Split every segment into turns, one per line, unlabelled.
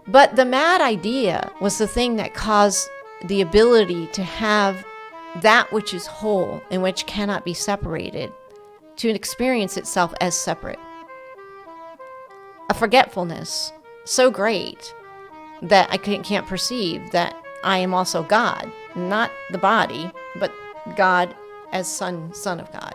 But the mad idea was the thing that caused the ability to have that which is whole and which cannot be separated to experience itself as separate. A forgetfulness so great that I can't perceive that I am also God, not the body, but God as son of God.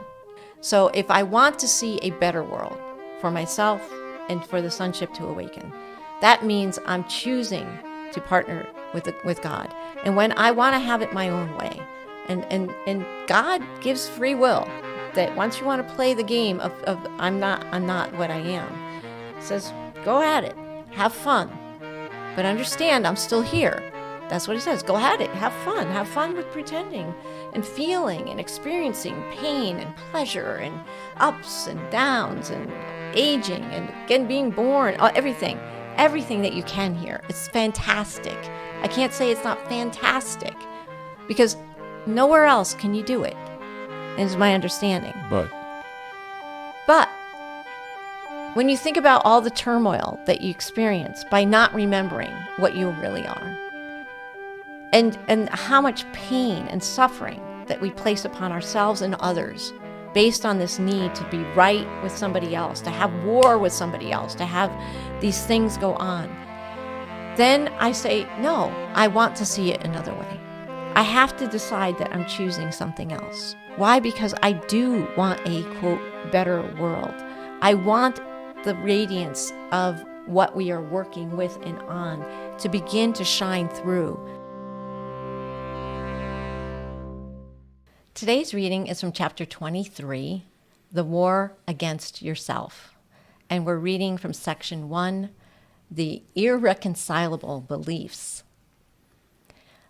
So if I want to see a better world for myself and for the sonship to awaken, that means I'm choosing to partner with God. And when I want to have it my own way, and God gives free will, that once you want to play the game of I'm not what I am, says go at it, have fun, but understand I'm still here. That's what he says. Go at it, have fun with pretending and feeling and experiencing pain and pleasure and ups and downs and aging and again being born, everything that you can here. It's fantastic. I can't say it's not fantastic because nowhere else can you do it, is my understanding. But when you think about all the turmoil that you experience by not remembering what you really are, and how much pain and suffering that we place upon ourselves and others based on this need to be right with somebody else, to have war with somebody else, to have these things go on, then I say, no, I want to see it another way. I have to decide that I'm choosing something else. Why? Because I do want a, quote, better world. I want the radiance of what we are working with and on to begin to shine through. Today's reading is from chapter 23, The War Against Yourself. And we're reading from section 1, The Irreconcilable Beliefs.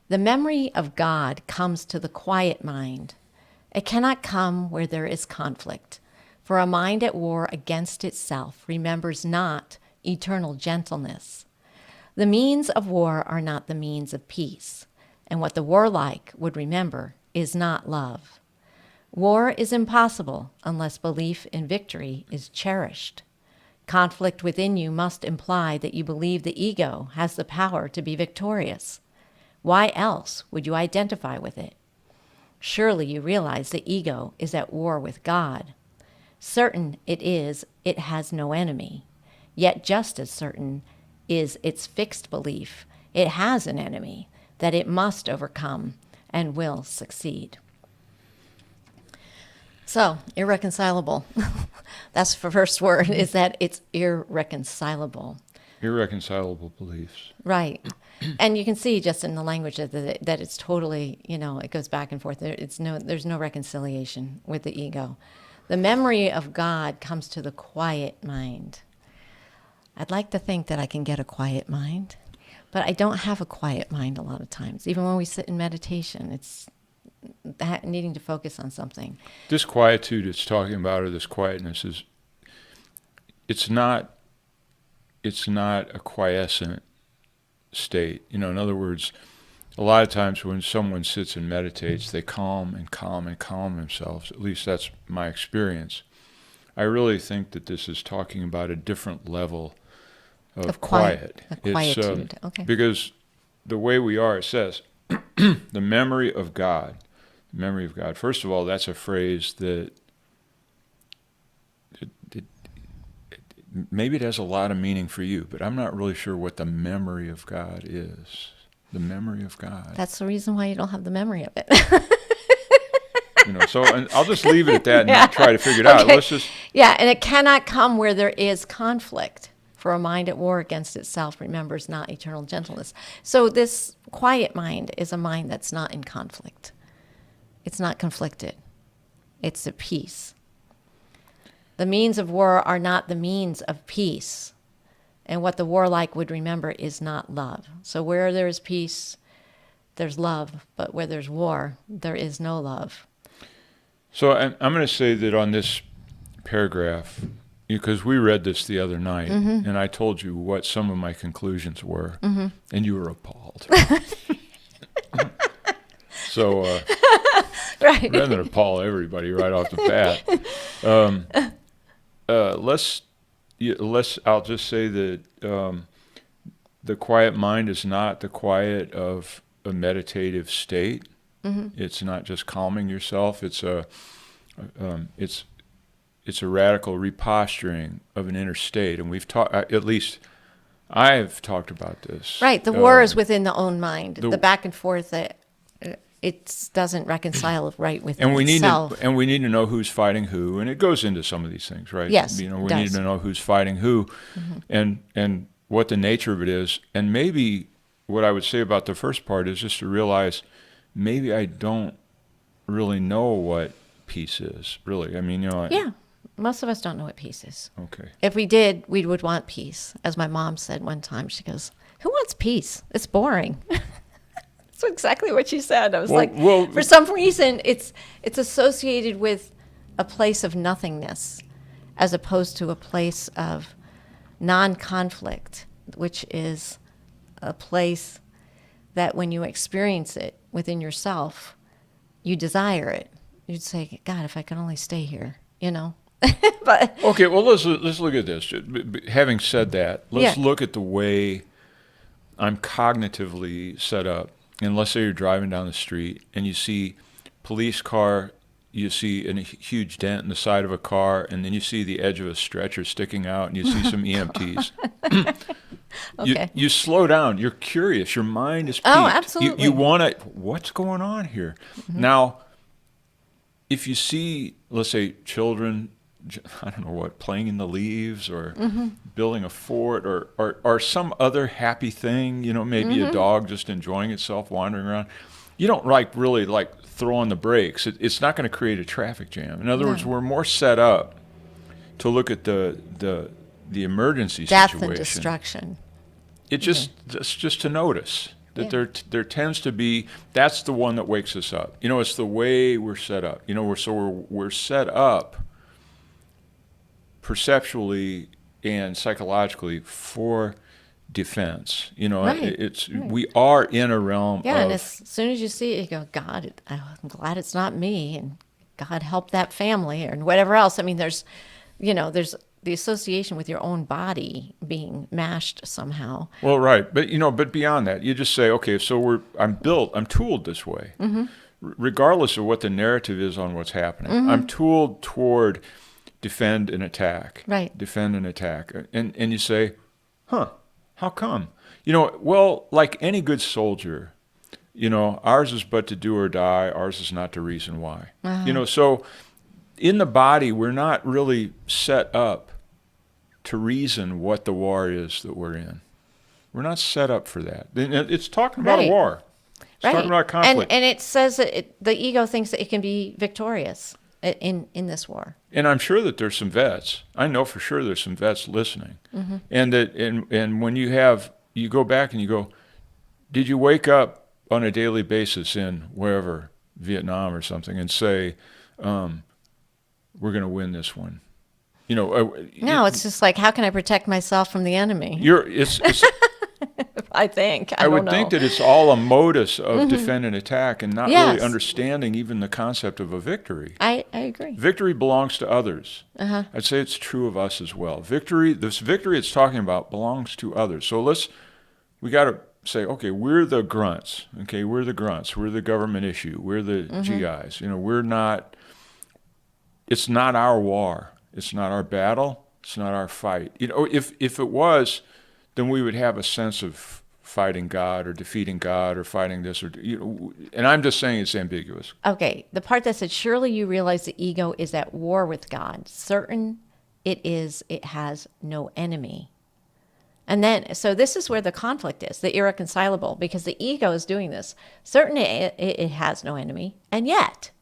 The memory of God comes to the quiet mind. It cannot come where there is conflict, for a mind at war against itself remembers not eternal gentleness. The means of war are not the means of peace, and what the warlike would remember is not love. War is impossible unless belief in victory is cherished. Conflict within you must imply that you believe the ego has the power to be victorious. Why else would you identify with it? Surely you realize the ego is at war with God. Certain it is it has no enemy, yet just as certain is its fixed belief it has an enemy that it must overcome and will succeed. So, irreconcilable. That's the first word, is that it's irreconcilable.
Irreconcilable beliefs.
Right. And you can see just in the language that it's totally, it goes back and forth. There's no reconciliation with the ego. The memory of God comes to the quiet mind. I'd like to think that I can get a quiet mind, but I don't have a quiet mind a lot of times. Even when we sit in meditation, it's needing to focus on something.
This quietude it's talking about, or this quietness, it's not a quiescent state. In other words, a lot of times when someone sits and meditates, they calm themselves. At least that's my experience. I really think that this is talking about a different level of quiet.
A quietude. Okay.
Because the way we are, it says, the memory of God. The memory of God. First of all, that's a phrase that maybe it has a lot of meaning for you, but I'm not really sure what the memory of God is. The memory of God.
That's the reason why you don't have the memory of it.
So and I'll just leave it at that and not try to figure it out. Let's just...
Yeah, and it cannot come where there is conflict. For a mind at war against itself remembers not eternal gentleness. So this quiet mind is a mind that's not in conflict. It's not conflicted. It's at peace. The means of war are not the means of peace. And what the warlike would remember is not love. So where there is peace, there's love. But where there's war, there is no love.
So I'm going to say that on this paragraph, because we read this the other night, and I told you what some of my conclusions were, and you were appalled. So
right.
rather than appall everybody right off the bat, I'll just say that the quiet mind is not the quiet of a meditative state. It's not just calming yourself. It's a radical reposturing of an inner state, and we've talked. At least I have talked about this.
Right. The war is within the own mind. The back and forth. It doesn't reconcile right within itself.
And we need to know who's fighting who, and it goes into some of these things, right?
Yes,
we need to know who's fighting who, and what the nature of it is. And maybe what I would say about the first part is just to realize maybe I don't really know what peace is, really. I mean,
Yeah. Most of us don't know what peace is.
Okay.
If we did, we would want peace. As my mom said one time, she goes, "Who wants peace? It's boring." That's exactly what she said. I was for some reason, it's associated with a place of nothingness as opposed to a place of non-conflict, which is a place that when you experience it within yourself, you desire it. You'd say, God, if I could only stay here, But
okay, well, let's look at this. Having said that, let's look at the way I'm cognitively set up. And let's say you're driving down the street and you see police car, you see a huge dent in the side of a car, and then you see the edge of a stretcher sticking out, and you see some EMTs.
Okay.
You slow down. You're curious. Your mind is peaked.
Oh, absolutely.
You want to, what's going on here? Now, if you see, let's say, children, I don't know what, playing in the leaves or building a fort or some other happy thing, maybe a dog just enjoying itself wandering around, you don't really throw on the brakes. It's not going to create a traffic jam. In other words, we're more set up to look at the emergency
death
situation.
and destruction.
It's just to notice that there tends to be, that's the one that wakes us up. It's the way we're set up. We're set up perceptually and psychologically for defense. We are in a realm
and as soon as you see it, you go, God, I'm glad it's not me, and God help that family, or whatever else. I mean, there's the association with your own body being mashed somehow.
Well, right, but beyond that, you just say, okay, so I'm tooled this way, regardless of what the narrative is on what's happening. I'm tooled toward defend and attack.
Right.
Defend and attack. And you say, how come? Well, like any good soldier, ours is but to do or die. Ours is not to reason why. So in the body, we're not really set up to reason what the war is that we're in. We're not set up for that. It's talking about a war. It's talking about conflict.
And it says that the ego thinks that it can be victorious in this war.
And I'm sure that there's some vets. I know for sure there's some vets listening. And that and when you go back and you go, did you wake up on a daily basis in wherever, Vietnam or something, and say, we're going to win this one?
No, it's just like, how can I protect myself from the enemy?
It's
I think.
I would think that it's all a modus of defend and attack, and not really understanding even the concept of a victory.
I agree.
Victory belongs to others. I'd say it's true of us as well. This victory it's talking about belongs to others. So we got to say, okay, we're the grunts. Okay, we're the grunts. We're the government issue. We're the GIs. We're not. It's not our war. It's not our battle. It's not our fight. If it was, then we would have a sense of fighting God or defeating God or fighting this and I'm just saying it's ambiguous.
Okay, the part that said, surely you realize the ego is at war with God. Certain it has no enemy. And then, so this is where the conflict is, the irreconcilable, because the ego is doing this. Certain it has no enemy, and yet,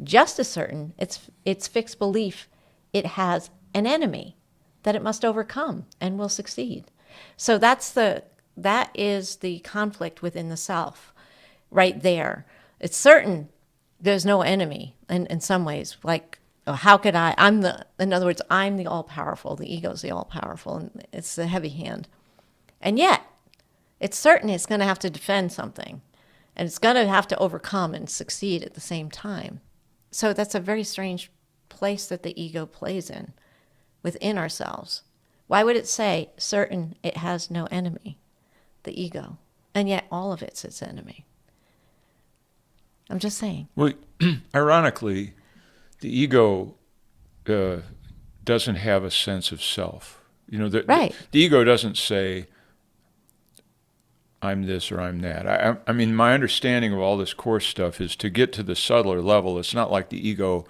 just as certain, it's fixed belief it has an enemy that it must overcome and will succeed. So that is the conflict within the self, right there. It's certain there's no enemy in some ways. Like, how could I? In other words, I'm the all-powerful. The ego's the all-powerful, and it's the heavy hand. And yet, it's certain it's going to have to defend something, and it's going to have to overcome and succeed at the same time. So that's a very strange place that the ego plays in within ourselves. Why would it say certain it has no enemy? the ego. And yet all of it's its enemy. I'm just saying.
Well, ironically, the ego doesn't have a sense of self.
Right.
The ego doesn't say, I'm this or I'm that. I mean, my understanding of all this Course stuff is to get to the subtler level. It's not like the ego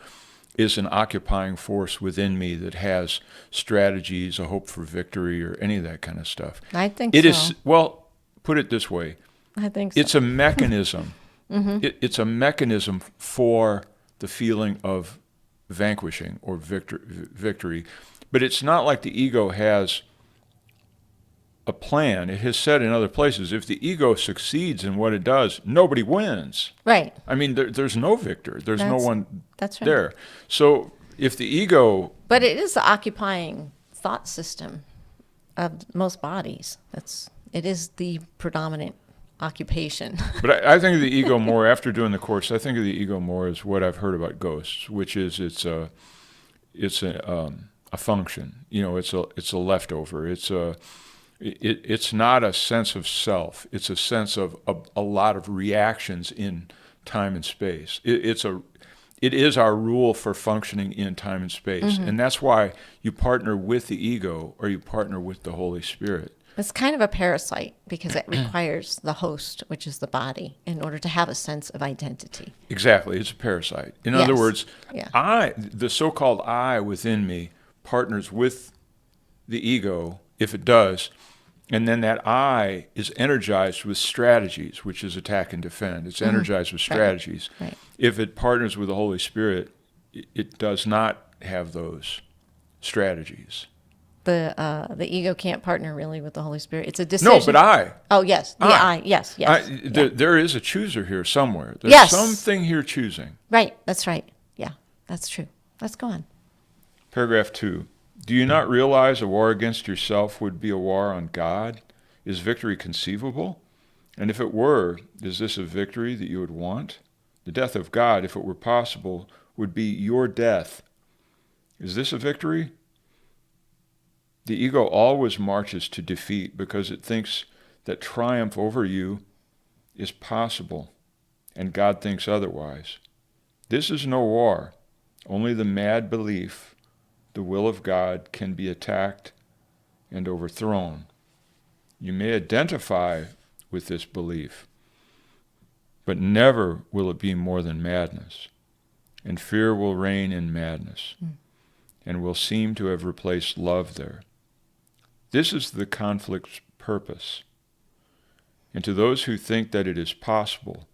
is an occupying force within me that has strategies, a hope for victory, or any of that kind of stuff.
I think
It
so.
is, well, put it this way.
I think so.
It's a mechanism. It's a mechanism for the feeling of vanquishing or victory. But it's not like the ego has a plan. It has said in other places, if the ego succeeds in what it does, nobody wins.
Right.
I mean, there's no victor. There's no one
That's right.
there. So if the ego...
But it is the occupying thought system of most bodies. It is the predominant occupation.
But I think of the ego more, after doing the Course, I think of the ego more as what I've heard about ghosts, which is it's a function. It's a leftover. It's not a sense of self. It's a sense of a lot of reactions in time and space. It is our rule for functioning in time and space. And that's why you partner with the ego or you partner with the Holy Spirit.
It's kind of a parasite because it requires the host, which is the body, in order to have a sense of identity.
Exactly. It's a parasite. In other words,
Yeah.
the so-called I within me partners with the ego, if it does, and then that I is energized with strategies, which is attack and defend. It's energized with strategies.
Right.
If it partners with the Holy Spirit, it does not have those strategies.
The ego can't partner really with the Holy Spirit. It's a decision.
No, but I.
Oh, yes. The I. Yes. Yes.
There is a chooser here somewhere. There's
Yes.
something here choosing.
Right. That's right. Yeah. That's true. Let's go on.
Paragraph 2. Do you not realize a war against yourself would be a war on God? Is victory conceivable? And if it were, is this a victory that you would want? The death of God, if it were possible, would be your death. Is this a victory? The ego always marches to defeat because it thinks that triumph over you is possible, and God thinks otherwise. This is no war. Only the mad belief the will of God can be attacked and overthrown. You may identify with this belief, but never will it be more than madness, and fear will reign in madness, and will seem to have replaced love there. This is the conflict's purpose, and to those who think that it is possible,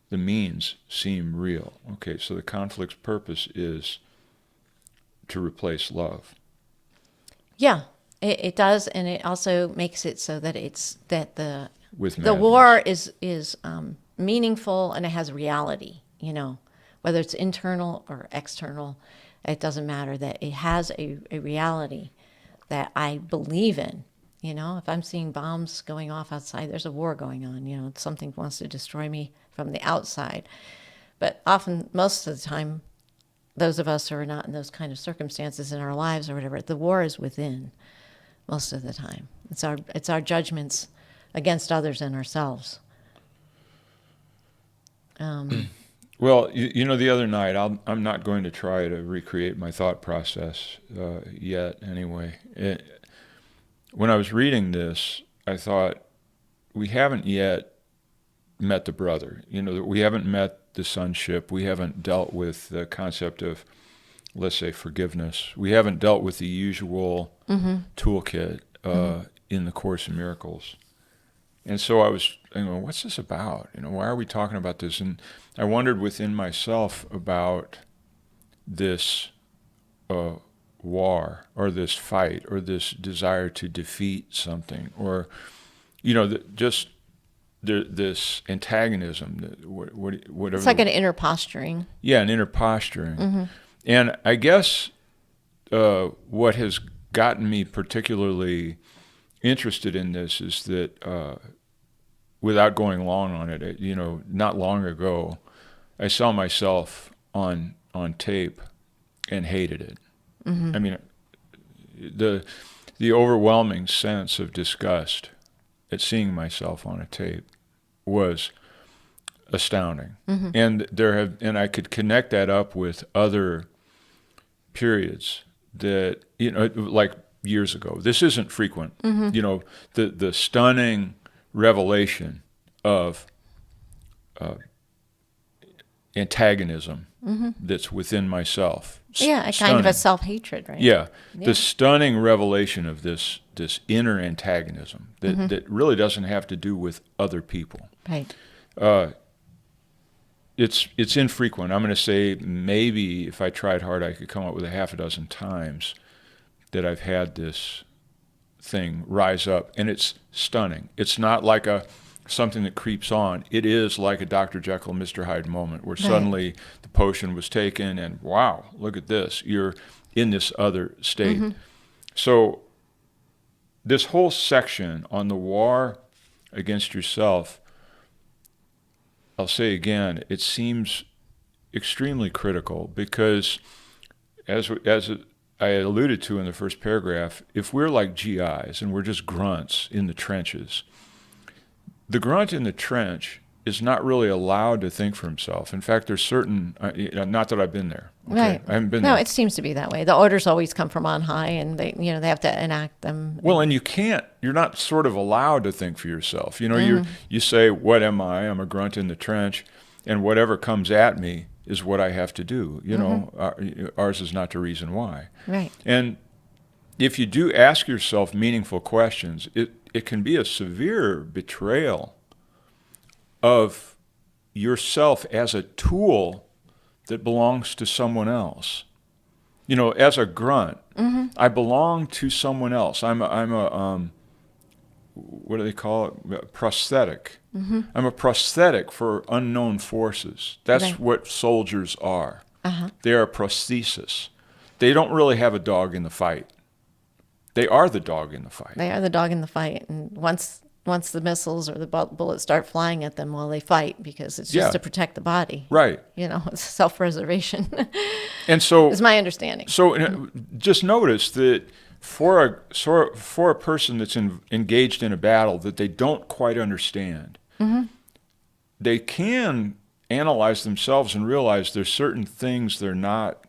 the means seem real. Okay, so the conflict's purpose is to replace love.
Yeah, it does, and it also makes it so that the war is meaningful and it has reality. Whether it's internal or external, it doesn't matter. That it has a reality that I believe in. If I'm seeing bombs going off outside, there's a war going on. Something wants to destroy me from the outside. But often, most of the time, those of us who are not in those kind of circumstances in our lives or whatever, the war is within most of the time. It's our judgments against others and ourselves.
Well, the other night, I'm not going to try to recreate my thought process yet anyway. When I was reading this, I thought, we haven't yet met the brother. We haven't met the sonship. We haven't dealt with the concept of, let's say, forgiveness. We haven't dealt with the usual toolkit in the Course in Miracles. And so I was thinking, what's this about? Why are we talking about this? And I wondered within myself about this war or this fight or this desire to defeat something or, just this antagonism, whatever.
It's like an inner posturing.
Yeah, an inner posturing. And I guess what has gotten me particularly interested in this is that, without going long on it, not long ago, I saw myself on tape and hated it. I mean, the overwhelming sense of disgust at seeing myself on a tape was astounding. And I could connect that up with other periods that, like years ago. This isn't frequent. The stunning revelation of antagonism that's within myself.
Yeah, kind of a self-hatred, right?
Yeah, the stunning revelation of this inner antagonism that really doesn't have to do with other people.
Right.
It's infrequent. I'm going to say maybe if I tried hard, I could come up with a half a dozen times that I've had this thing rise up, and it's stunning. It's not like something that creeps on. It is like a Dr. Jekyll, Mr. Hyde moment where suddenly the potion was taken and wow, look at this. You're in this other state. So this whole section on the war against yourself, I'll say again, it seems extremely critical because as I alluded to in the first paragraph, if we're like GIs and we're just grunts in the trenches, the grunt in the trench is not really allowed to think for himself. In fact, there's certain, not that I've been there. Okay?
Right.
I haven't been there.
No, it seems to be that way. The orders always come from on high, and they have to enact them.
Well, and you're not sort of allowed to think for yourself. You say, what am I? I'm a grunt in the trench, and whatever comes at me is what I have to do. Ours is not to reason why.
Right.
And if you do ask yourself meaningful questions, it can be a severe betrayal of yourself as a tool that belongs to someone else. As a grunt, I belong to someone else. I'm a what do they call it? Prosthetic. I'm a prosthetic for unknown forces. That's what soldiers are. They are a prosthesis. They don't really have a dog in the fight. They are the dog in the fight.
They are the dog in the fight, and once the missiles or the bullets start flying at them, they fight because it's just to protect the body.
Right.
It's self-preservation.
And so
is my understanding.
So just notice that for a person that's engaged in a battle that they don't quite understand, they can analyze themselves and realize there's certain things they're not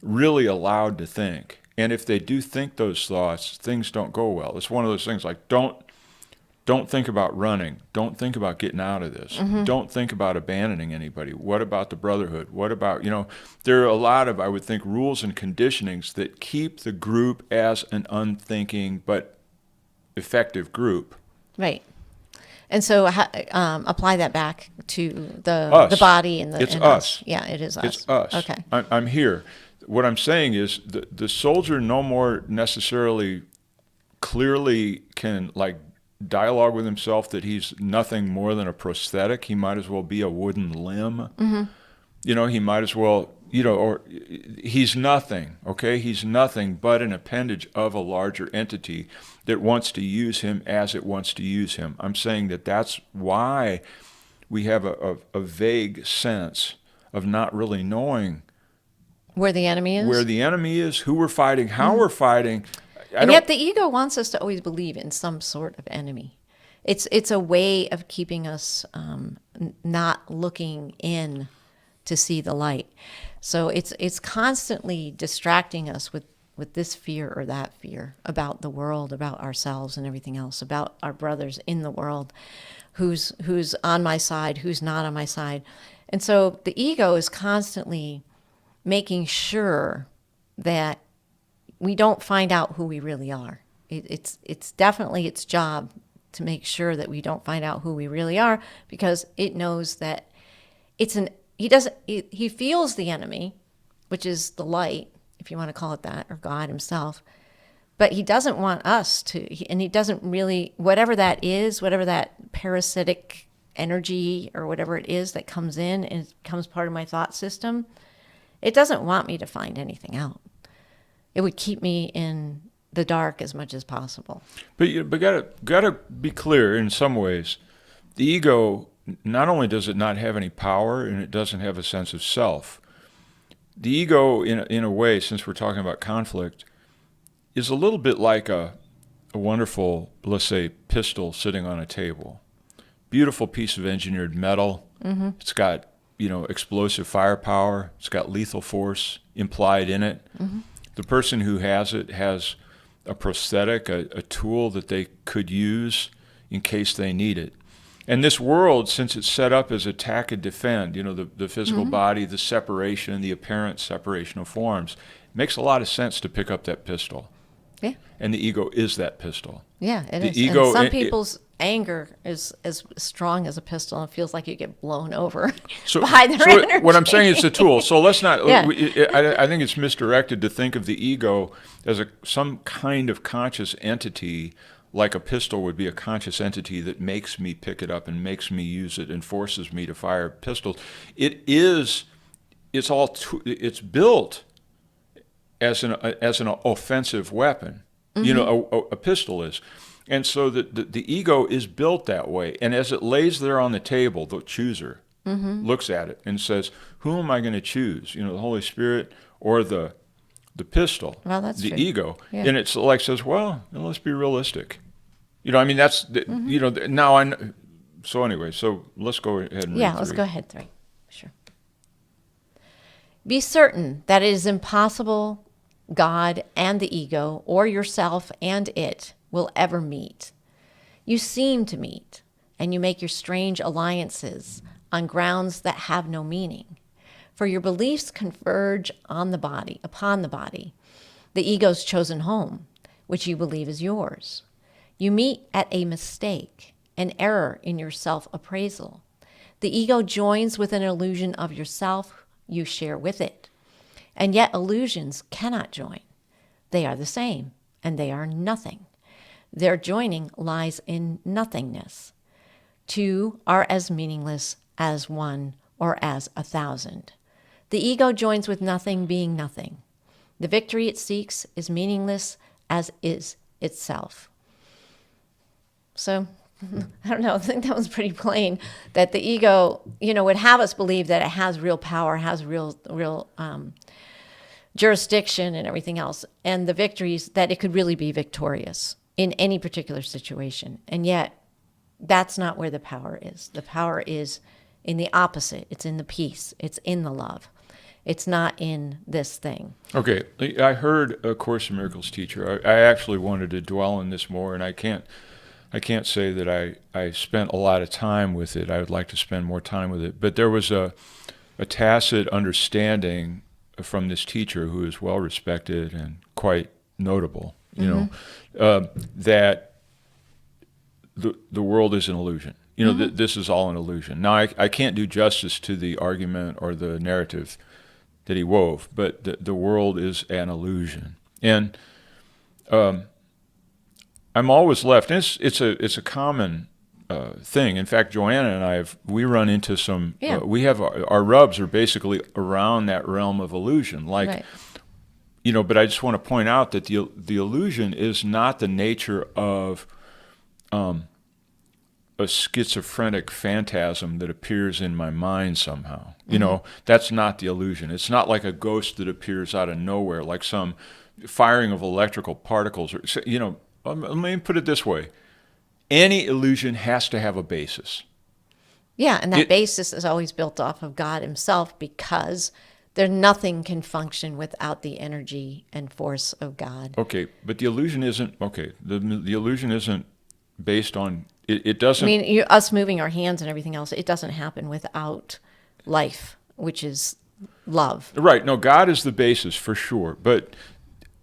really allowed to think. And if they do think those thoughts, things don't go well. It's one of those things like don't think about running. Don't think about getting out of this. Don't think about abandoning anybody. What about the brotherhood? What about, there are a lot of, I would think, rules and conditionings that keep the group as an unthinking but effective group.
Right. And so apply that back to the body and the
It's us.
Yeah, it is us.
It's us.
Okay.
I'm here. What I'm saying is the soldier no more necessarily clearly can dialogue with himself that he's nothing more than a prosthetic. He might as well be a wooden limb. He might as well, or he's nothing, okay? He's nothing but an appendage of a larger entity that wants to use him as it wants to use him. I'm saying that's why we have a vague sense of not really knowing
where the enemy is,
who we're fighting, how we're fighting.
And yet the ego wants us to always believe in some sort of enemy. It's a way of keeping us not looking in to see the light. So it's constantly distracting us with this fear or that fear about the world, about ourselves and everything else, about our brothers in the world, who's on my side, who's not on my side. And so the ego is constantly making sure that we don't find out who we really are. It's definitely its job to make sure that we don't find out who we really are, because it knows that he feels the enemy, which is the light, if you want to call it that, or God himself, but he doesn't want us to, and he doesn't really, whatever that is, whatever that parasitic energy or whatever it is that comes in and becomes part of my thought system, it doesn't want me to find anything out. It would keep me in the dark as much as possible.
But gotta be clear in some ways. The ego, not only does it not have any power and it doesn't have a sense of self, the ego, in a way, since we're talking about conflict, is a little bit like a a wonderful, let's say, pistol sitting on a table. Beautiful piece of engineered metal.
Mm-hmm.
It's got, explosive firepower. It's got lethal force implied in it.
Mm-hmm.
The person who has it has a prosthetic, a tool that they could use in case they need it. And this world, since it's set up as attack and defend, the physical
Mm-hmm.
body, the separation, the apparent separation of forms, it makes a lot of sense to pick up that pistol.
Yeah.
And the ego is that pistol.
Yeah, it
The
is.
ego-
and some
it-
people's anger is as strong as a pistol, and it feels like you get blown over
So,
by their
so
energy.
what I'm saying is a tool. So let's not.
Yeah.
I think it's misdirected to think of the ego as some kind of conscious entity, like a pistol would be a conscious entity that makes me pick it up and makes me use it and forces me to fire pistols. It is. It's built as an offensive weapon.
Mm-hmm.
A pistol is. And so the ego is built that way. And as it lays there on the table, the chooser
Mm-hmm.
looks at it and says, who am I going to choose? The Holy Spirit or the pistol,
Well, that's
the
true.
ego.
Yeah.
And it's like says, well, let's be realistic. That's,
Mm-hmm.
now I know. So anyway, so let's go ahead and
Yeah,
read
let's
three.
go ahead. 3. Sure. Be certain that it is impossible God and the ego, or yourself and it, will ever meet. You seem to meet, and you make your strange alliances on grounds that have no meaning. For your beliefs converge on the body, upon the body, the ego's chosen home, which you believe is yours. You meet at a mistake, an error in your self-appraisal. The ego joins with an illusion of yourself you share with it. And yet illusions cannot join. They are the same, and they are nothing. Their joining lies in nothingness. Two are as meaningless as one or as 1,000. The ego joins with nothing being nothing. The victory it seeks is meaningless as is itself. So, I don't know, I think that was pretty plain, that the ego, would have us believe that it has real power, has real jurisdiction and everything else, and the victories, that it could really be victorious in any particular situation. And yet, that's not where the power is. The power is in the opposite. It's in the peace. It's in the love. It's not in this thing.
Okay, I heard a Course in Miracles teacher. I actually wanted to dwell on this more, and I can't say that I spent a lot of time with it. I would like to spend more time with it. But there was a tacit understanding from this teacher, who is well respected and quite notable, that the world is an illusion. This is all an illusion. Now, I can't do justice to the argument or the narrative that he wove, but the world is an illusion. And I'm always left, and it's a common thing. In fact, Joanna and I we run into some.
Yeah.
We have our rubs are basically around that realm of illusion, like.
Right.
But I just want to point out that the illusion is not the nature of a schizophrenic phantasm that appears in my mind somehow. That's not the illusion. It's not like a ghost that appears out of nowhere, like some firing of electrical particles. Let me put it this way. Any illusion has to have a basis.
Yeah, and that basis is always built off of God himself, because nothing can function without the energy and force of God.
Okay, but the illusion isn't, okay, the illusion isn't based on, it doesn't.
I mean, us moving our hands and everything else, it doesn't happen without life, which is love.
Right, no, God is the basis for sure, but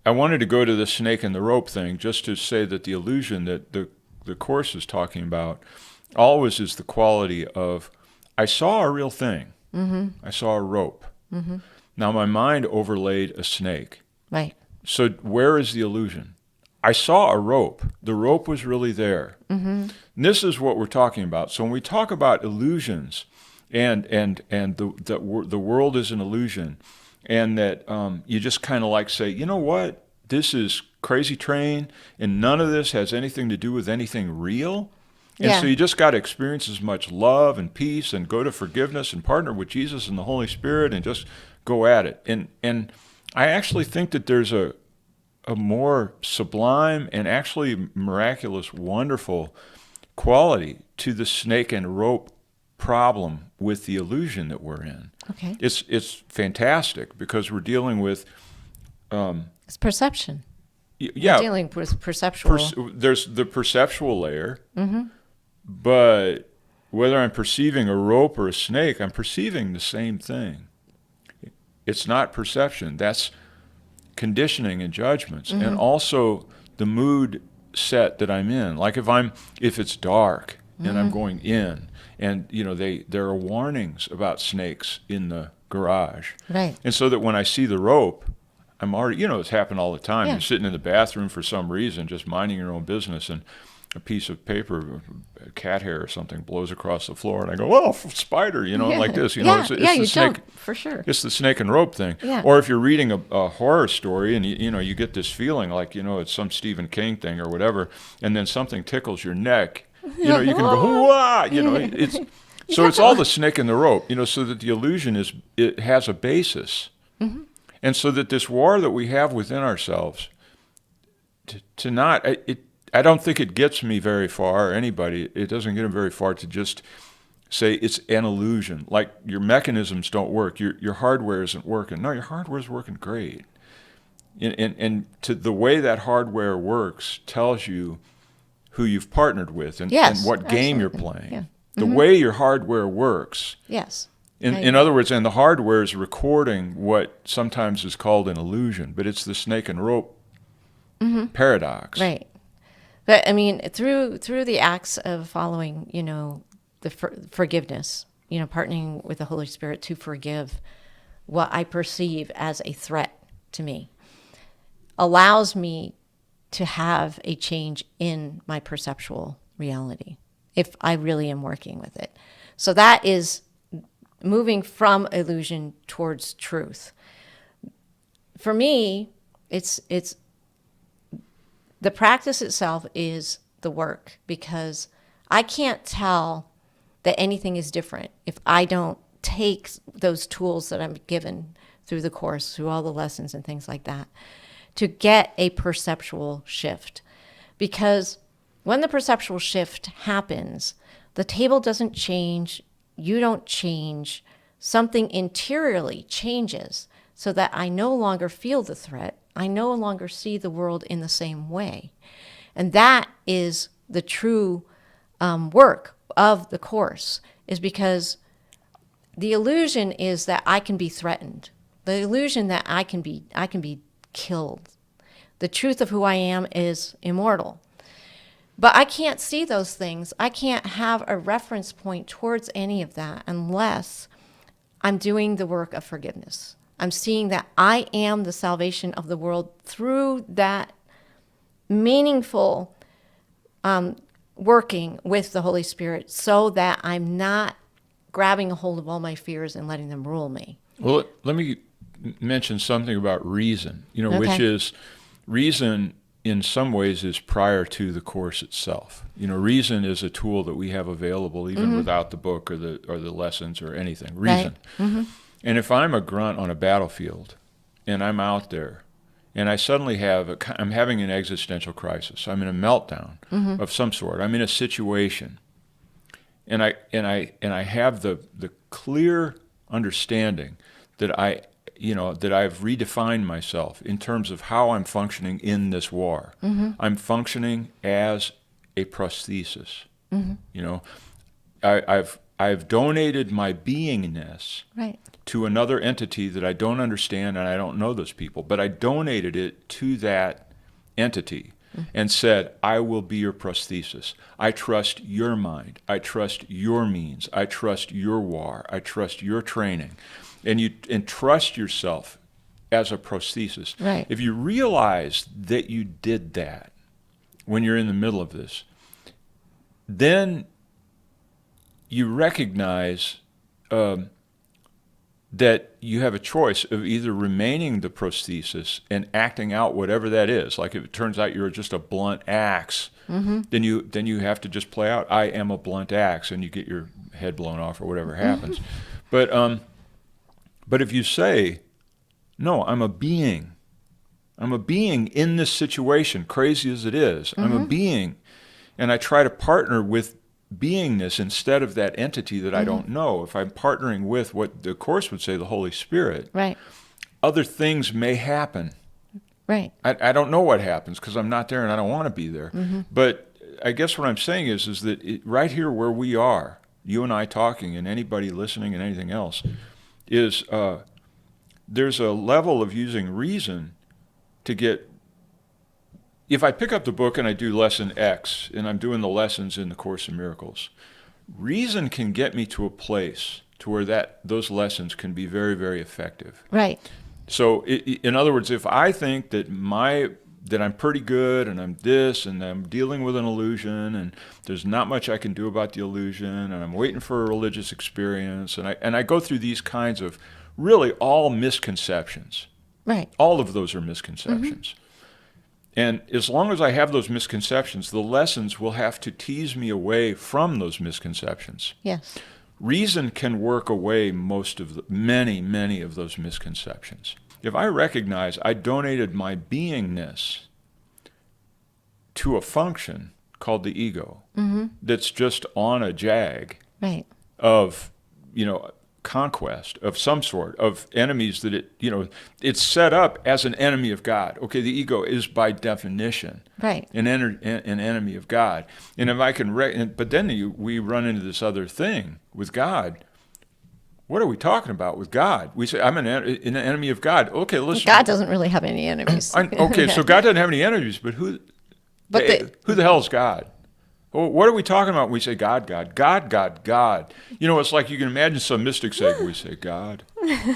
I wanted to go to the snake and the rope thing just to say that the illusion that the Course is talking about always is the quality of, I saw a real thing. Mm-hmm. I saw a rope. Mm-hmm. Now my mind overlaid a snake.
Right.
So where is the illusion? I saw a rope. The rope was really there. Mm-hmm. And this is what we're talking about. So when we talk about illusions and the world is an illusion, and that you just kind of like say, you know what? This is crazy train, and none of this has anything to do with anything real. And
Yeah.
so you just got to experience as much love and peace and go to forgiveness and partner with Jesus and the Holy Spirit and just go at it. And I actually think that there's a a more sublime and actually miraculous, wonderful quality to the snake and rope problem with the illusion that we're in.
Okay.
It's fantastic because we're dealing with
It's perception.
Yeah,
We're dealing with perceptual.
there's the perceptual layer, but whether I'm perceiving a rope or a snake, I'm perceiving the same thing. It's not perception. That's conditioning and judgments, and also the mood set that I'm in. Like if it's dark and I'm going in, and there are warnings about snakes in the garage,
Right.
and so that when I see the rope, I'm already, it's happened all the time.
Yeah.
You're sitting in the bathroom for some reason, just minding your own business, and a piece of paper, cat hair or something, blows across the floor, and I go, "Oh, spider!" Like this. It's
yeah,
the
you
snake,
jump for sure.
It's the snake and rope thing.
Yeah.
Or if you're reading a horror story, and you get this feeling like it's some Stephen King thing or whatever, and then something tickles your neck. You can go, "Hoo-ah!" It's so it's all the snake and the rope. So that the illusion it has a basis. And so that this war that we have within ourselves, I don't think it gets me very far, or anybody, it doesn't get them very far to just say it's an illusion. Like your mechanisms don't work, your hardware isn't working. No, your hardware is working great. And to the way that hardware works tells you who you've partnered with and what game you're playing.
Yeah.
The way your hardware works.
Yes.
In other words, and the hardware is recording what sometimes is called an illusion, but it's the snake and rope paradox.
Right. But I mean, through the acts of following, the forgiveness, partnering with the Holy Spirit to forgive what I perceive as a threat to me, allows me to have a change in my perceptual reality if I really am working with it. So that is moving from illusion towards truth. For me, it's the practice itself is the work, because I can't tell that anything is different if I don't take those tools that I'm given through the course, through all the lessons and things like that, to get a perceptual shift. Because when the perceptual shift happens, the table doesn't change, you don't change, something interiorly changes so that I no longer feel the threat. I no longer see the world in the same way. And that is the true work of the Course, is because the illusion is that I can be threatened. The illusion that I can be killed. The truth of who I am is immortal. But I can't see those things. I can't have a reference point towards any of that unless I'm doing the work of forgiveness. I'm seeing that I am the salvation of the world through that meaningful working with the Holy Spirit, so that I'm not grabbing a hold of all my fears and letting them rule me.
Well, let me mention something about reason, which is reason in some ways is prior to the Course itself. Reason is a tool that we have available even without the book or the lessons or anything. Reason. Right. And if I'm a grunt on a battlefield and I'm out there and I suddenly I'm having an existential crisis, I'm in a meltdown of some sort, I'm in a situation, and I have the clear understanding that that I've redefined myself in terms of how I'm functioning in this war. I'm functioning as a prosthesis. I've donated my beingness to another entity that I don't understand, and I don't know those people, but I donated it to that entity and said, I will be your prosthesis. I trust your mind. I trust your means. I trust your war. I trust your training. And trust yourself as a prosthesis.
Right.
If you realize that you did that when you're in the middle of this, then you recognize that you have a choice of either remaining the prosthesis and acting out whatever that is. Like if it turns out you're just a blunt axe, then you have to just play out, I am a blunt axe, and you get your head blown off or whatever happens. But if you say, no, I'm a being, I'm a being in this situation, crazy as it is. I'm a being. And I try to partner with beingness instead of that entity that I don't know. If I'm partnering with what the Course would say, the Holy Spirit,
Right.
other things may happen.
Right.
I don't know what happens because I'm not there and I don't want to be there. But I guess what I'm saying is that right here where we are, you and I talking and anybody listening and anything else, is there's a level of using reason to get. If I pick up the book and I do lesson X and I'm doing the lessons in the Course in Miracles, reason can get me to a place to where those lessons can be very, very effective.
Right.
So, in other words, if I think that I'm pretty good and I'm this and I'm dealing with an illusion and there's not much I can do about the illusion and I'm waiting for a religious experience and I go through these kinds of really all misconceptions.
Right.
All of those are misconceptions. And as long as I have those misconceptions, the lessons will have to tease me away from those misconceptions.
Yes.
Reason can work away many of those misconceptions. If I recognize I donated my beingness to a function called the ego that's just on a jag
Right.
of, conquest of some sort, of enemies that it's set up as an enemy of God. Okay, the ego is by definition
Right.
an enemy of God. And if I can, but then we run into this other thing with God. What are we talking about with God? We say, I'm an enemy of God. Okay, listen.
God doesn't really have any enemies.
Okay, so God doesn't have any enemies, but who the hell is God? Well, what are we talking about when we say God, God? God, God, God. It's like you can imagine some mystic saying, we say God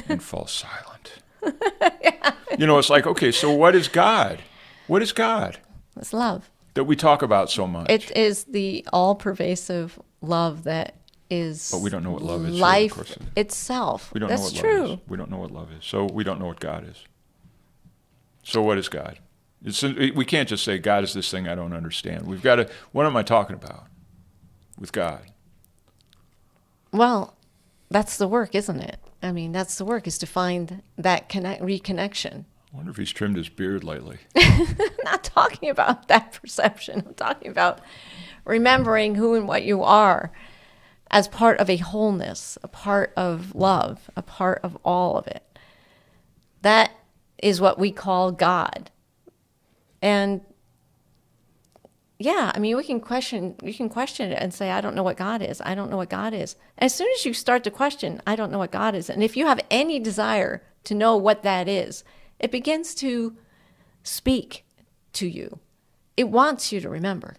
and fall silent. It's like, okay, so what is God? What is God?
It's love.
That we talk about so much.
It is the all-pervasive love that is
but we don't know what love is.
Life
so of course,
itself.
We don't
That's
know what
true.
love is. We don't know what love is. So we don't know what God is. So what is God? We can't just say God is this thing I don't understand. We've got to, what am I talking about with God?
Well, that's the work, isn't it? I mean, that's the work, is to find that reconnection.
I wonder if he's trimmed his beard lately.
I'm not talking about that perception. I'm talking about remembering who and what you are as part of a wholeness, a part of love, a part of all of it. That is what we call God. And yeah, I mean, you can question it and say, I don't know what God is. I don't know what God is. As soon as you start to question, I don't know what God is. And if you have any desire to know what that is, it begins to speak to you. It wants you to remember.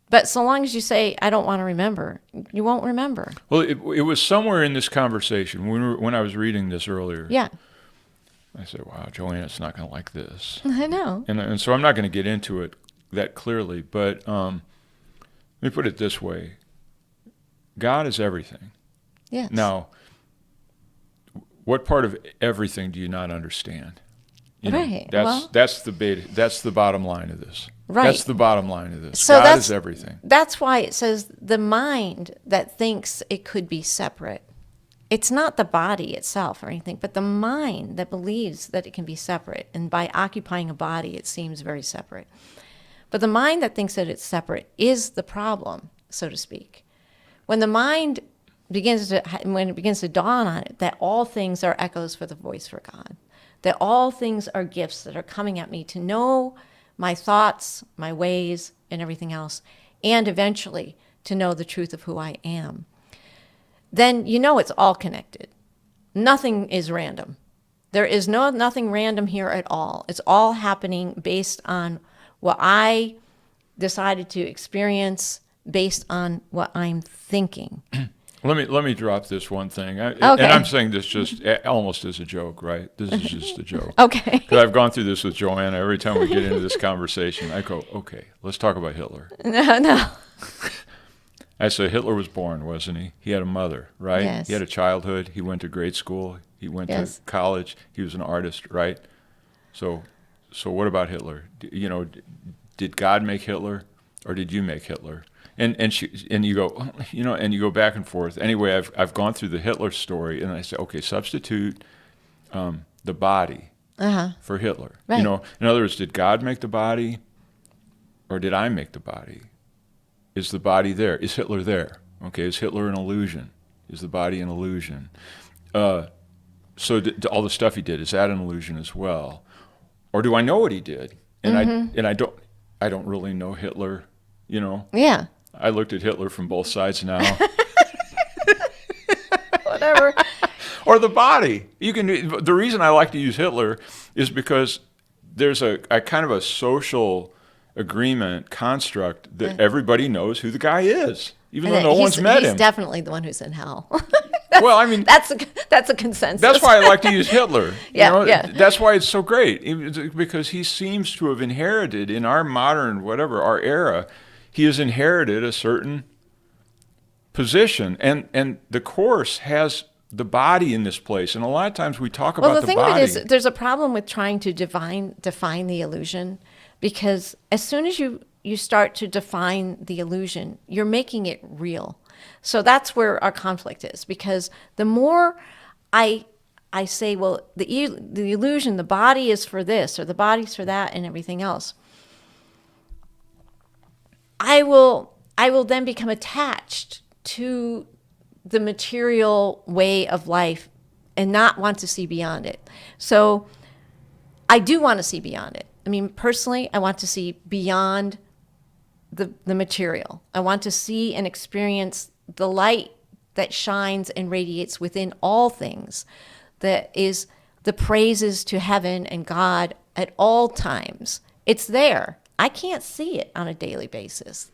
But so long as you say, I don't want to remember, you won't remember.
Well, it was somewhere in this conversation when I was reading this earlier.
Yeah.
I said, wow, Joanna's not going to like this.
I know.
And so I'm not going to get into it that clearly, but let me put it this way. God is everything.
Yes.
Now, what part of everything do you not understand?
Right.
That's the bottom line of this.
Right.
That's the bottom line of this.
So
God is everything.
That's why it says the mind that thinks it could be separate. It's not the body itself or anything, but the mind that believes that it can be separate. And by occupying a body, it seems very separate. But the mind that thinks that it's separate is the problem, so to speak. When the mind begins to dawn on it that all things are echoes for the voice for God, that all things are gifts that are coming at me to know my thoughts, my ways, and everything else, and eventually to know the truth of who I am, then it's all connected. Nothing is random. There is nothing random here at all. It's all happening based on what I decided to experience, based on what I'm thinking.
Let me drop this one thing.
Okay.
And I'm saying this just almost as a joke, right? This is just a joke.
Okay.
Because I've gone through this with Joanna. Every time we get into this conversation, I go, okay, let's talk about Hitler.
No.
I say Hitler was born, wasn't he? He had a mother, right?
Yes.
He had a childhood. He went to grade school. He went to college. He was an artist, right? So what about Hitler? Did God make Hitler, or did you make Hitler? And you go, and you go back and forth. Anyway, I've gone through the Hitler story, and I say, okay, substitute the body for Hitler.
Right.
You know, in other words, did God make the body or did I make the body? Is the body there? Is Hitler there? Okay, is Hitler an illusion? Is the body an illusion? So all the stuff he did, is that an illusion as well? Or do I know what he did? And I don't really know Hitler, you know?
Yeah.
I looked at Hitler from both sides now.
Whatever.
Or the body. The reason I like to use Hitler is because there's a kind of a social agreement construct that everybody knows who the guy is, even though no one's met him.
He's definitely the one who's in hell.
Well, I mean,
that's a consensus.
that's why I like to use Hitler.
Yeah.
That's why it's so great, because he seems to have inherited in our modern our era, he has inherited a certain position, and the Course has the body in this place, and a lot of times we talk about the body. Well, the thing
is, there's a problem with trying to define the illusion, because as soon as you start to define the illusion, you're making it real. So that's where our conflict is, because the more I say, well, the illusion, the body is for this, or the body's for that, and everything else, I will then become attached to the material way of life and not want to see beyond it. So I do want to see beyond it. I mean, personally, I want to see beyond the material. I want to see and experience the light that shines and radiates within all things, that is the praises to heaven and God at all times. It's there. I can't see it on a daily basis.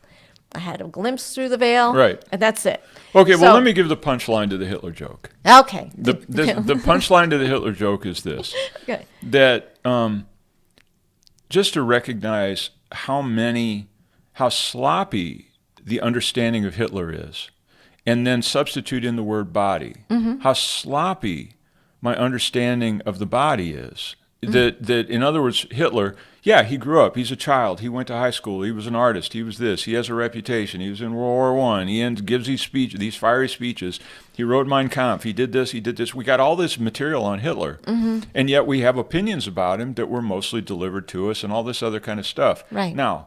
I had a glimpse through the veil,
right,
and that's it.
Okay, well, let me give the punchline to the Hitler joke.
Okay.
The punchline to the Hitler joke is this:
okay.
That just to recognize how sloppy the understanding of Hitler is, and then substitute in the word body, how sloppy my understanding of the body is. That in other words, Hitler, yeah, he grew up. He's a child. He went to high school. He was an artist. He was this. He has a reputation. He was in World War I. He gives these fiery speeches. He wrote Mein Kampf. He did this. He did this. We got all this material on Hitler, and yet we have opinions about him that were mostly delivered to us, and all this other kind of stuff.
Right
now,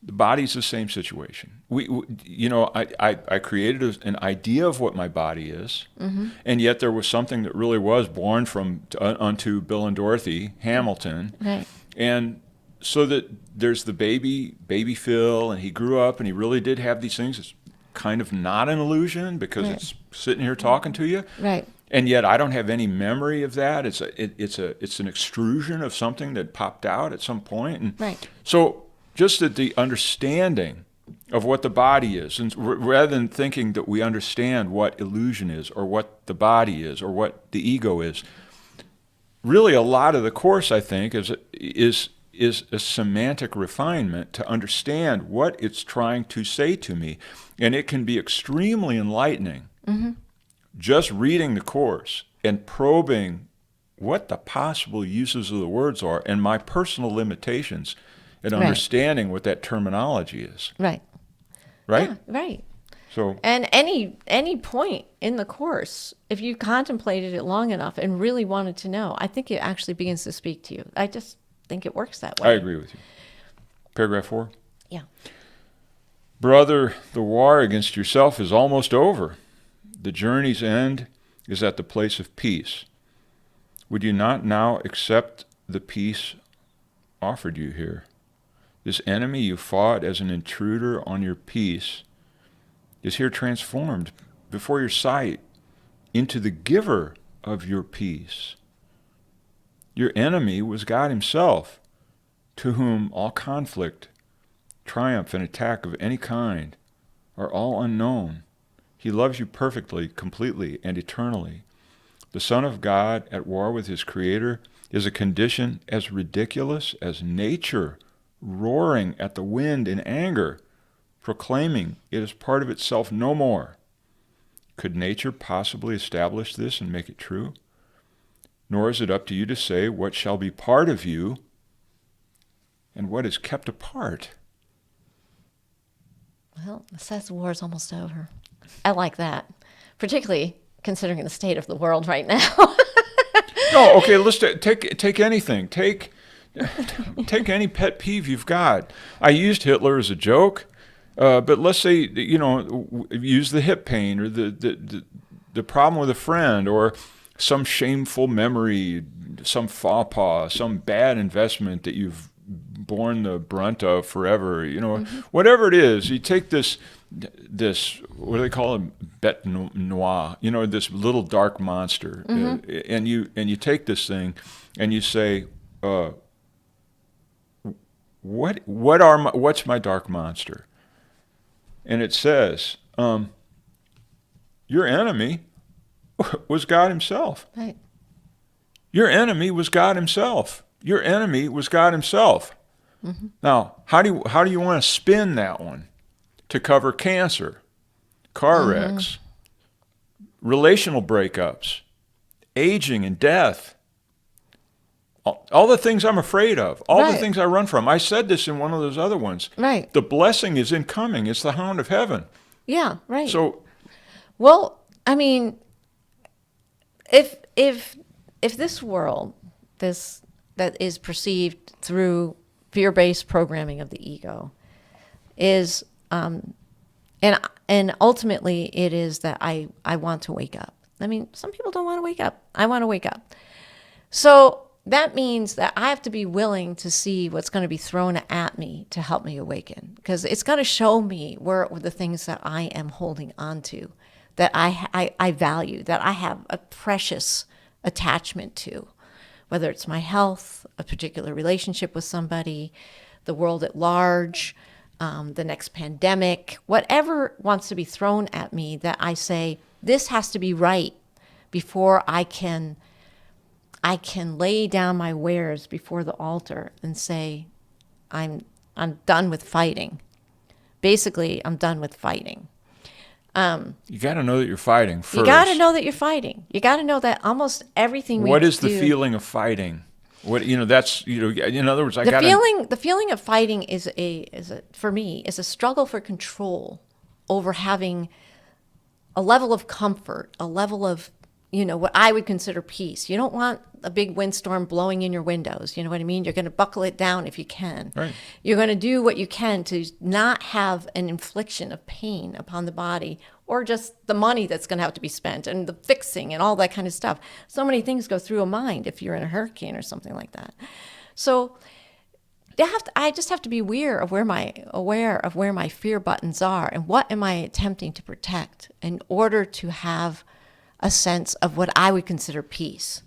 the body's the same situation. I created an idea of what my body is, and yet there was something that really was born from unto Bill and Dorothy Hamilton,
right.
And so that there's the baby Phil, and he grew up, and he really did have these things. It's kind of not an illusion because it's sitting here talking to you,
right?
And yet I don't have any memory of that. It's an extrusion of something that popped out at some point, and
right.
So just that the understanding of what the body is, and rather than thinking that we understand what illusion is, or what the body is, or what the ego is, really a lot of the Course, I think, is a semantic refinement to understand what it's trying to say to me. And it can be extremely enlightening just reading the Course and probing what the possible uses of the words are and my personal limitations and understanding what that terminology is.
Right.
Right?
Yeah, right.
So,
and any point in the Course, if you contemplated it long enough and really wanted to know, I think it actually begins to speak to you. I just think it works that way.
I agree with you. Paragraph 4?
Yeah.
Brother, the war against yourself is almost over. The journey's end is at the place of peace. Would you not now accept the peace offered you here? This enemy you fought as an intruder on your peace is here transformed before your sight into the giver of your peace. Your enemy was God himself, to whom all conflict, triumph, and attack of any kind are all unknown. He loves you perfectly, completely, and eternally. The Son of God at war with his Creator is a condition as ridiculous as nature roaring at the wind in anger, proclaiming it is part of itself no more. Could nature possibly establish this and make it true? Nor is it up to you to say what shall be part of you and what is kept apart.
Well, it says the war is almost over. I like that, particularly considering the state of the world right now.
No, okay, let's take anything. Take any pet peeve you've got. I used Hitler as a joke, but let's say, use the hip pain or the problem with a friend or some shameful memory, some faux pas, some bad investment that you've borne the brunt of forever. Whatever it is, you take this what do they call it, bête noire, this little dark monster, and you take this thing and you say, what's my dark monster? And it says, your enemy was God himself.
Right.
Your enemy was God himself. Your enemy was God himself. Mm-hmm. Now, how do you want to spin that one to cover cancer, car wrecks, relational breakups, aging and death? All the things I'm afraid of, all the things I run from. I said this in one of those other ones.
Right.
The blessing is incoming. It's the hound of heaven.
Yeah, right.
So,
well, I mean, if this world, that is perceived through fear-based programming of the ego, is, and ultimately it is that I want to wake up. I mean, some people don't want to wake up. I want to wake up. So that means that I have to be willing to see what's going to be thrown at me to help me awaken, because it's going to show me where the things that I am holding on to, that I value, that I have a precious attachment to, whether it's my health, a particular relationship with somebody, the world at large, the next pandemic, whatever wants to be thrown at me, that I say, this has to be right before I can lay down my wares before the altar and say, I'm done with fighting. Basically, I'm done with fighting.
You got to know that you're fighting first.
You got to know that you're fighting. You got to know that almost everything we do.
What is the feeling of fighting? That's in other words,
the feeling of fighting is for me is a struggle for control over having a level of comfort, a level of what I would consider peace. You don't want a big windstorm blowing in your windows. You know what I mean? You're going to buckle it down if you can.
Right.
You're going to do what you can to not have an infliction of pain upon the body, or just the money that's going to have to be spent and the fixing and all that kind of stuff. So many things go through a mind if you're in a hurricane or something like that. So I just have to be aware of where my fear buttons are and what am I attempting to protect in order to have a sense of what I would consider peace.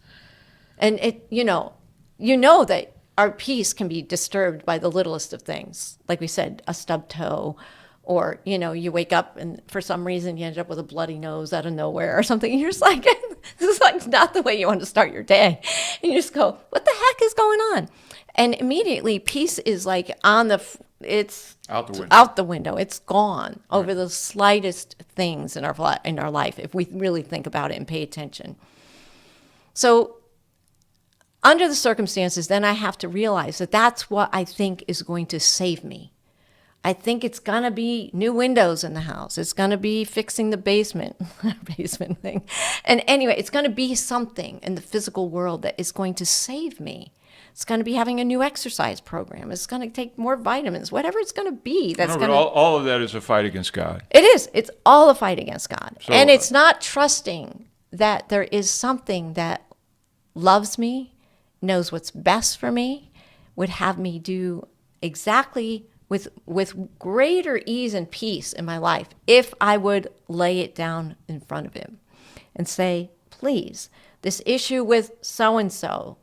And that our peace can be disturbed by the littlest of things. Like we said, a stubbed toe, or, you wake up and for some reason you end up with a bloody nose out of nowhere or something. And you're just like, this is like not the way you want to start your day. And you just go, what the heck is going on? And immediately peace is like it's out the window. It's gone over the slightest things in our life, if we really think about it and pay attention. So under the circumstances, then I have to realize that that's what I think is going to save me. I think it's going to be new windows in the house. It's going to be fixing the basement thing. And anyway, it's going to be something in the physical world that is going to save me. It's going to be having a new exercise program. It's going to take more vitamins, whatever it's going to be.
All of that is a fight against God.
It is. It's all a fight against God. So, and it's not trusting that there is something that loves me, knows what's best for me, would have me do exactly with greater ease and peace in my life if I would lay it down in front of him and say, please, this issue with so-and-so,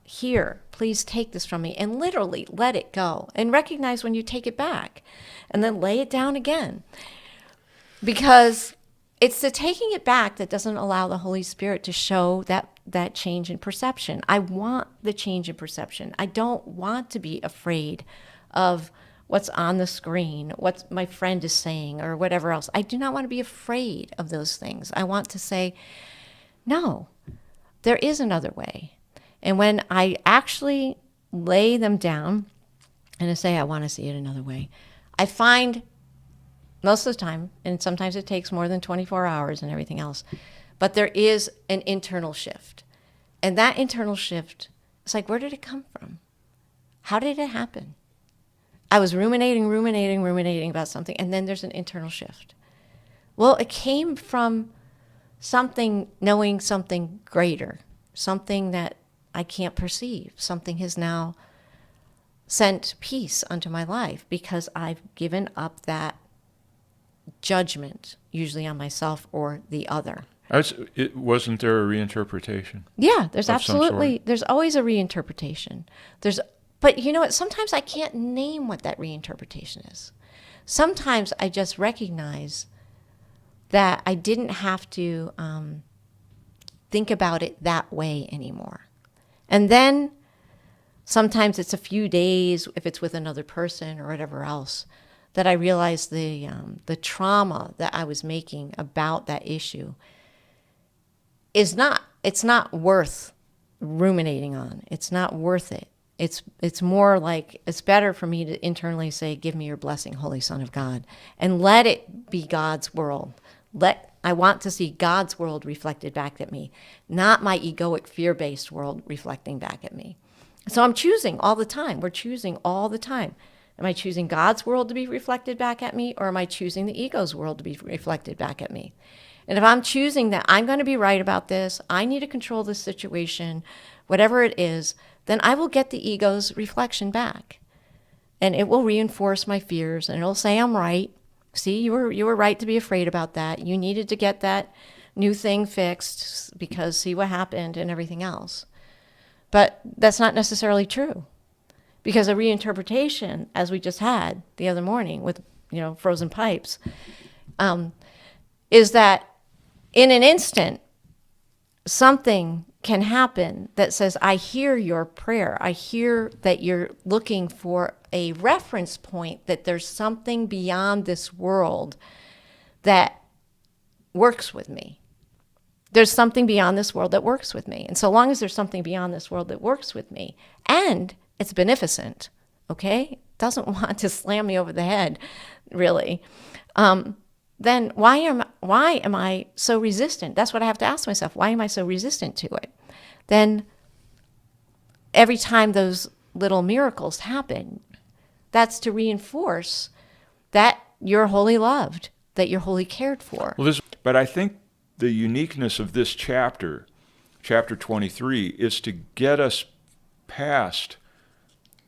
here, please take this from me, and literally let it go and recognize when you take it back and then lay it down again. Because it's the taking it back that doesn't allow the Holy Spirit to show that change in perception. I want the change in perception. I don't want to be afraid of what's on the screen, what my friend is saying, or whatever else. I do not want to be afraid of those things. I want to say, no, there is another way. And when I actually lay them down and I say, I want to see it another way, I find most of the time, and sometimes it takes more than 24 hours and everything else, but there is an internal shift. And that internal shift, it's like, where did it come from? How did it happen? I was ruminating about something, and then there's an internal shift. Well, it came from something, knowing something greater, something that I can't perceive. Something has now sent peace unto my life because I've given up that judgment, usually on myself or the other.
Wasn't there a reinterpretation?
Yeah, there's always a reinterpretation. But you know what? Sometimes I can't name what that reinterpretation is. Sometimes I just recognize that I didn't have to think about it that way anymore. And then sometimes it's a few days, if it's with another person or whatever else, that I realize the trauma that I was making about that issue it's not worth ruminating on. It's not worth it. It's more like it's better for me to internally say, give me your blessing, Holy Son of God, and let it be God's world. I want to see God's world reflected back at me, not my egoic, fear-based world reflecting back at me. So I'm choosing all the time. We're choosing all the time. Am I choosing God's world to be reflected back at me, or am I choosing the ego's world to be reflected back at me? And if I'm choosing that I'm going to be right about this, I need to control this situation, whatever it is, then I will get the ego's reflection back. And it will reinforce my fears, and it'll say I'm right. See, you were right to be afraid about that. You needed to get that new thing fixed because see what happened and everything else. But that's not necessarily true. Because a reinterpretation, as we just had the other morning with, frozen pipes, is that in an instant, something can happen that says, I hear your prayer. I hear that you're looking for a reference point, that there's something beyond this world that works with me. There's something beyond this world that works with me. And so long as there's something beyond this world that works with me, and it's beneficent, okay? It doesn't want to slam me over the head, really. Then why am I so resistant? That's what I have to ask myself. Why am I so resistant to it? Then every time those little miracles happen, that's to reinforce that you're wholly loved, that you're wholly cared for.
But I think the uniqueness of this chapter 23, is to get us past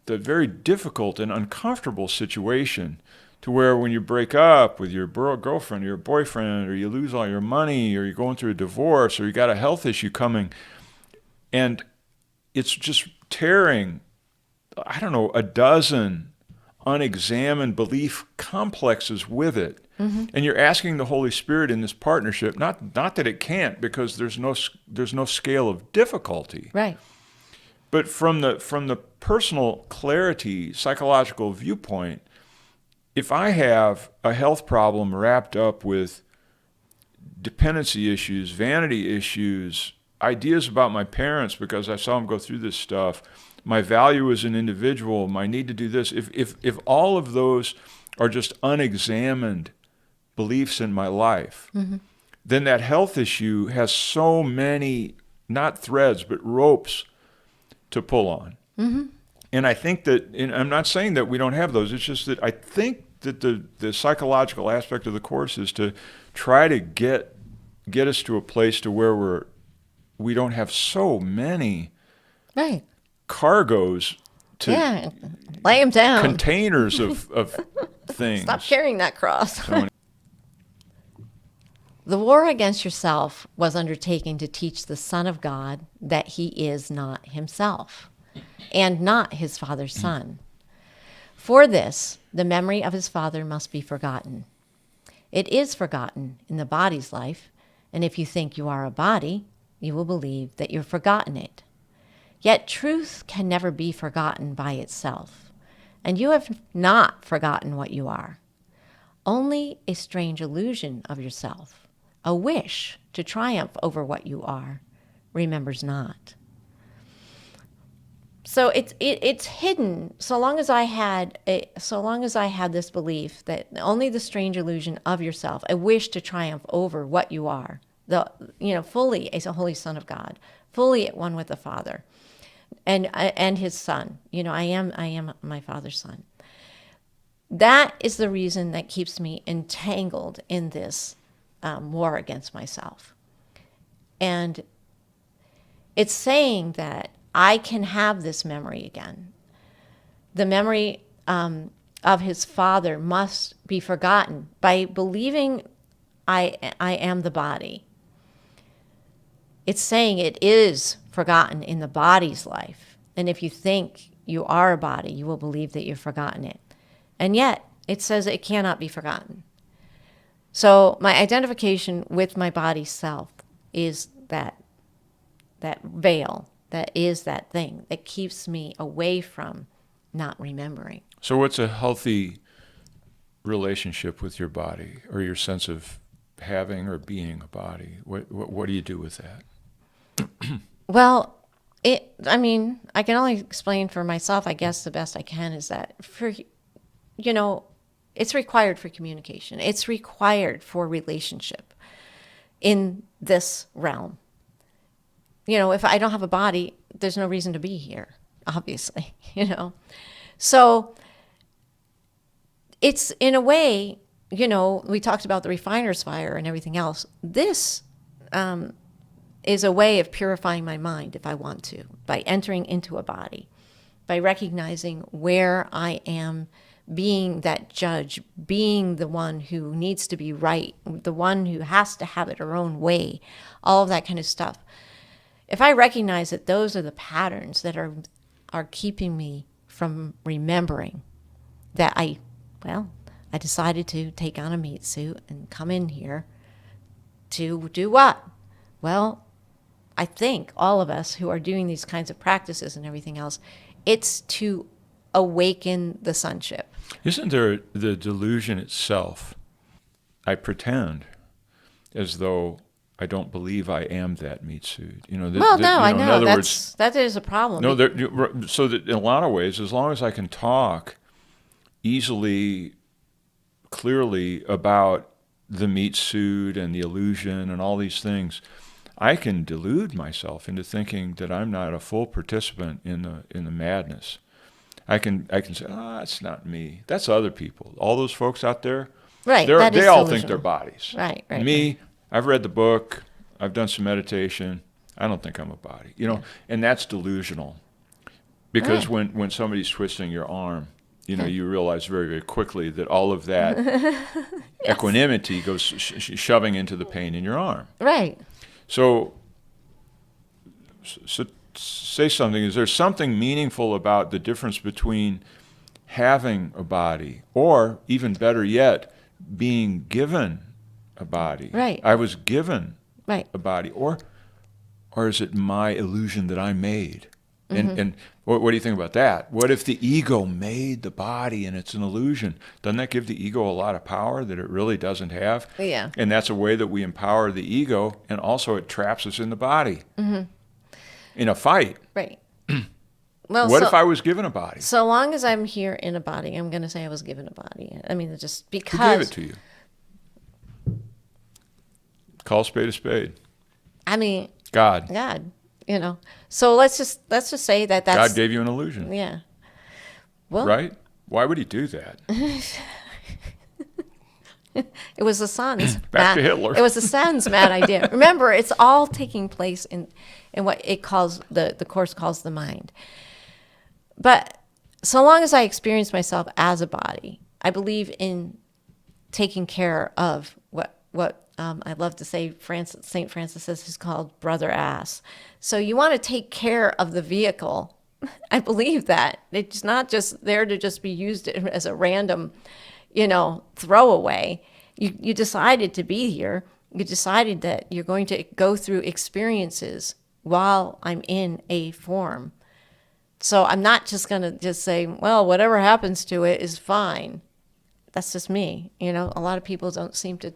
the very difficult and uncomfortable situation to where when you break up with your girlfriend or your boyfriend, or you lose all your money, or you're going through a divorce, or you got a health issue coming, and it's just tearing, a dozen unexamined belief complexes with it. Mm-hmm. And you're asking the Holy Spirit in this partnership, not that it can't, because there's no scale of difficulty.
Right.
But from the personal clarity, psychological viewpoint, if I have a health problem wrapped up with dependency issues, vanity issues, ideas about my parents because I saw them go through this stuff, my value as an individual, my need to do this, if all of those are just unexamined beliefs in my life, mm-hmm. then that health issue has so many, not threads, but ropes to pull on. Mm-hmm. And I think that, and I'm not saying that we don't have those, it's just that I think that the psychological aspect of the course is to try to get us to a place to where we don't have so many
right.
cargoes to
lay them down.
Containers of things.
Stop carrying that cross. The war against yourself was undertaken to teach the Son of God that he is not himself and not his Father's Son. For this, the memory of his Father must be forgotten. It is forgotten in the body's life, and if you think you are a body, you will believe that you've forgotten it. Yet truth can never be forgotten by itself, and you have not forgotten what you are. Only a strange illusion of yourself, a wish to triumph over what you are, remembers not. So it's hidden. So long as I had this belief that only the strange illusion of yourself, a wish to triumph over what you are, fully as a holy Son of God, fully at one with the Father and his Son. I am my Father's son. That is the reason that keeps me entangled in this war against myself. And it's saying that I can have this memory again. The memory of his Father must be forgotten by believing I am the body. It's saying it is forgotten in the body's life. And if you think you are a body, you will believe that you've forgotten it. And yet, it says it cannot be forgotten. So my identification with my body self is that veil, that is that thing that keeps me away from not remembering.
So what's a healthy relationship with your body, or your sense of having or being a body? What do you do with that?
Well, I can only explain for myself, I guess the best I can, is that it's required for communication. It's required for relationship in this realm. If I don't have a body, there's no reason to be here, obviously, So it's, in a way, we talked about the refiner's fire and everything else. This is a way of purifying my mind, if I want to, by entering into a body, by recognizing where I am, being that judge, being the one who needs to be right, the one who has to have it her own way, all of that kind of stuff. If I recognize that those are the patterns that are keeping me from remembering that I decided to take on a meat suit and come in here to do what? Well, I think all of us who are doing these kinds of practices and everything else, it's to awaken the sonship.
Isn't there the delusion itself? I pretend as though I don't believe I am that meat suit.
I know.
In other words,
that is a problem.
No, so that in a lot of ways, as long as I can talk easily, clearly about the meat suit and the illusion and all these things, I can delude myself into thinking that I'm not a full participant in the madness. I can say, that's not me. That's other people. All those folks out there,
right?
They all think they're bodies.
Right.
Me,
right.
I've read the book. I've done some meditation. I don't think I'm a body. And that's delusional. Because when somebody's twisting your arm, you realize very, very quickly that all of that equanimity goes shoving into the pain in your arm.
Right.
So say something. Is there something meaningful about the difference between having a body, or even better yet, being given a body?
Right.
I was given
right.
a body, or is it my illusion that I made? And what do you think about that? What if the ego made the body and it's an illusion? Doesn't that give the ego a lot of power that it really doesn't have?
Yeah.
And that's a way that we empower the ego, and also it traps us in the body in a fight.
Right. Well,
what if I was given a body?
So long as I'm here in a body, I'm going to say I was given a body. Just because.
Who gave it to you? Call a spade. God.
So let's just say that's
God gave you an illusion.
Yeah. Well,
right? Why would he do that?
It was the son's
back to Hitler.
It was the son's mad idea. Remember, it's all taking place in what it calls the Course calls the mind. But so long as I experience myself as a body, I believe in taking care of what I love to say St. Francis says is called brother ass. So you want to take care of the vehicle. I believe that. It's not just there to just be used as a random, throwaway. You decided to be here. You decided that you're going to go through experiences while I'm in a form. So I'm not just going to just say, well, whatever happens to it is fine. That's just me. A lot of people don't seem to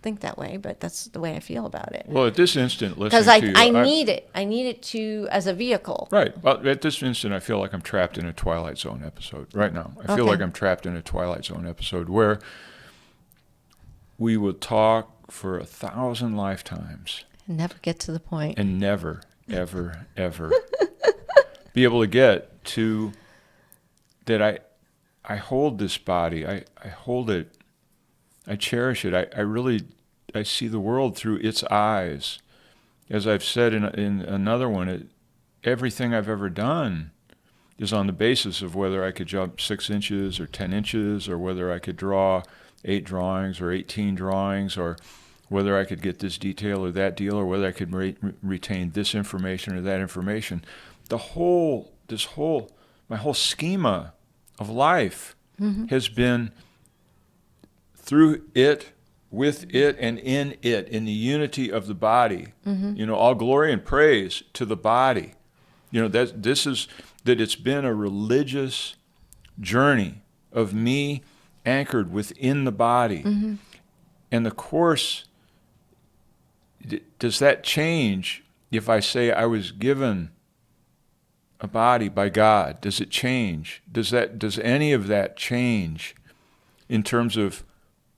think that way, but that's the way I feel about it.
Well, at this instant,
because I need it. I need it to as a vehicle.
Right. Well, at this instant, I feel like I'm trapped in a Twilight Zone episode right now. I feel like I'm trapped in a Twilight Zone episode where we will talk for 1,000 lifetimes
and never get to the point.
And never ever, ever be able to get to that I hold this body. I hold it. I cherish it. I see the world through its eyes. As I've said in another one, everything I've ever done is on the basis of whether I could jump 6 inches or 10 inches, or whether I could draw 8 drawings or 18 drawings, or whether I could get this detail or that deal, or whether I could retain this information or that information. My whole schema of life has been through it, with it, and in it, in the unity of the body. All glory and praise to the body. That it's been a religious journey of me anchored within the body. And the Course, does that change if I say I was given a body by God? Does it change? Does any of that change in terms of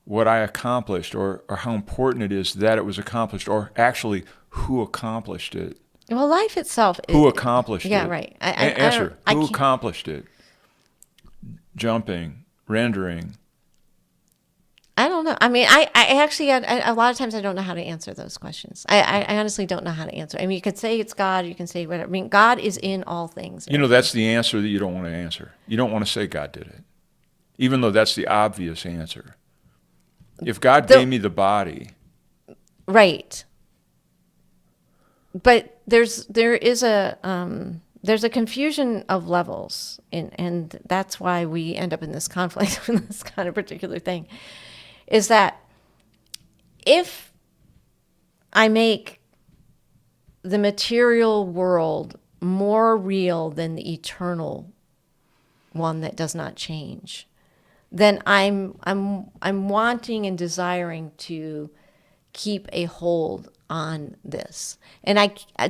what I accomplished, or how important it is that it was accomplished, or actually who accomplished it?
Well, life itself.
Who accomplished it?
Yeah, right.
Answer. Who accomplished it? Jumping, rendering.
I don't know. I mean, I actually, a lot of times I don't know how to answer those questions. I honestly don't know how to answer. I mean, you could say it's God, you can say whatever. I mean, God is in all things.
That's the answer that you don't want to answer. You don't want to say God did it, even though that's the obvious answer. If God gave me the body.
Right. But there is a confusion of levels, and that's why we end up in this conflict with this kind of particular thing, is that if I make the material world more real than the eternal one that does not change, then I'm wanting and desiring to keep a hold on this. And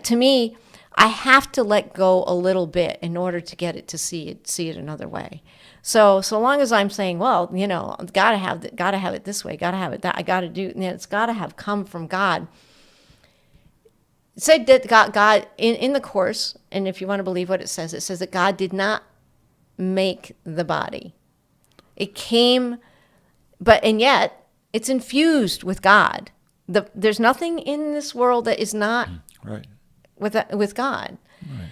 to me, I have to let go a little bit in order to get it to see it another way. So long as I'm saying, well, gotta have it this way, gotta have it that, I gotta do, it's gotta have come from God. It said that God in the Course, and if you want to believe what it says that God did not make the body. It came, and yet it's infused with God. There's nothing in this world that is not
right
with God.
Right.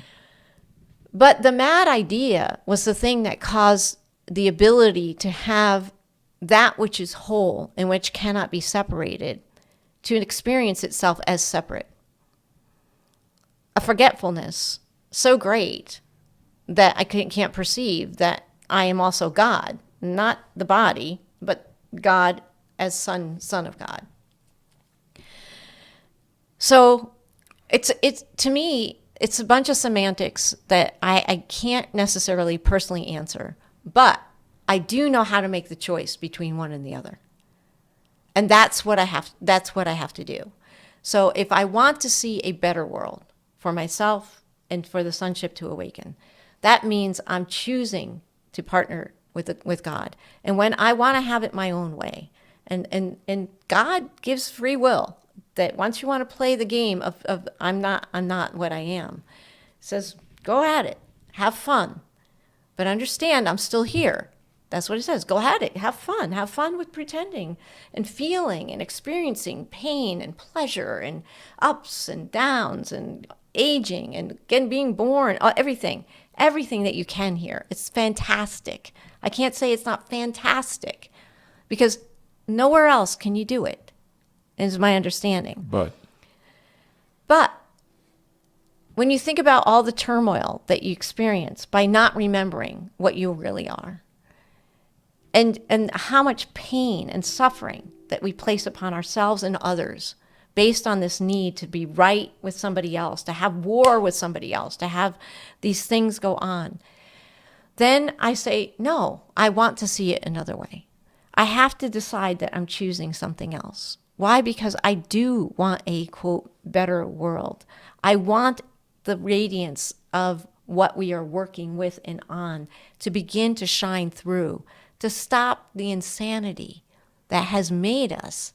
But the mad idea was the thing that caused the ability to have that which is whole and which cannot be separated to experience itself as separate. A forgetfulness so great that I can't perceive that I am also God. Not the body, but God as son of God. So it's to me, it's a bunch of semantics that I can't necessarily personally answer, but I do know how to make the choice between one and the other. And that's what I have to do. So if I want to see a better world for myself and for the sonship to awaken, that means I'm choosing to partner with God. And when I want to have it my own way, and God gives free will, that once you want to play the game of I'm not what I am, says go at it, have fun, but understand I'm still here. That's what it says. Go at it, have fun with pretending and feeling and experiencing pain and pleasure and ups and downs and aging and again being born, everything that you can here. It's fantastic. I can't say it's not fantastic, because nowhere else can you do it, is my understanding.
But
when you think about all the turmoil that you experience by not remembering what you really are, and how much pain and suffering that we place upon ourselves and others based on this need to be right with somebody else, to have war with somebody else, to have these things go on, then I say, no, I want to see it another way. I have to decide that I'm choosing something else. Why? Because I do want a, quote, better world. I want the radiance of what we are working with and on to begin to shine through, to stop the insanity that has made us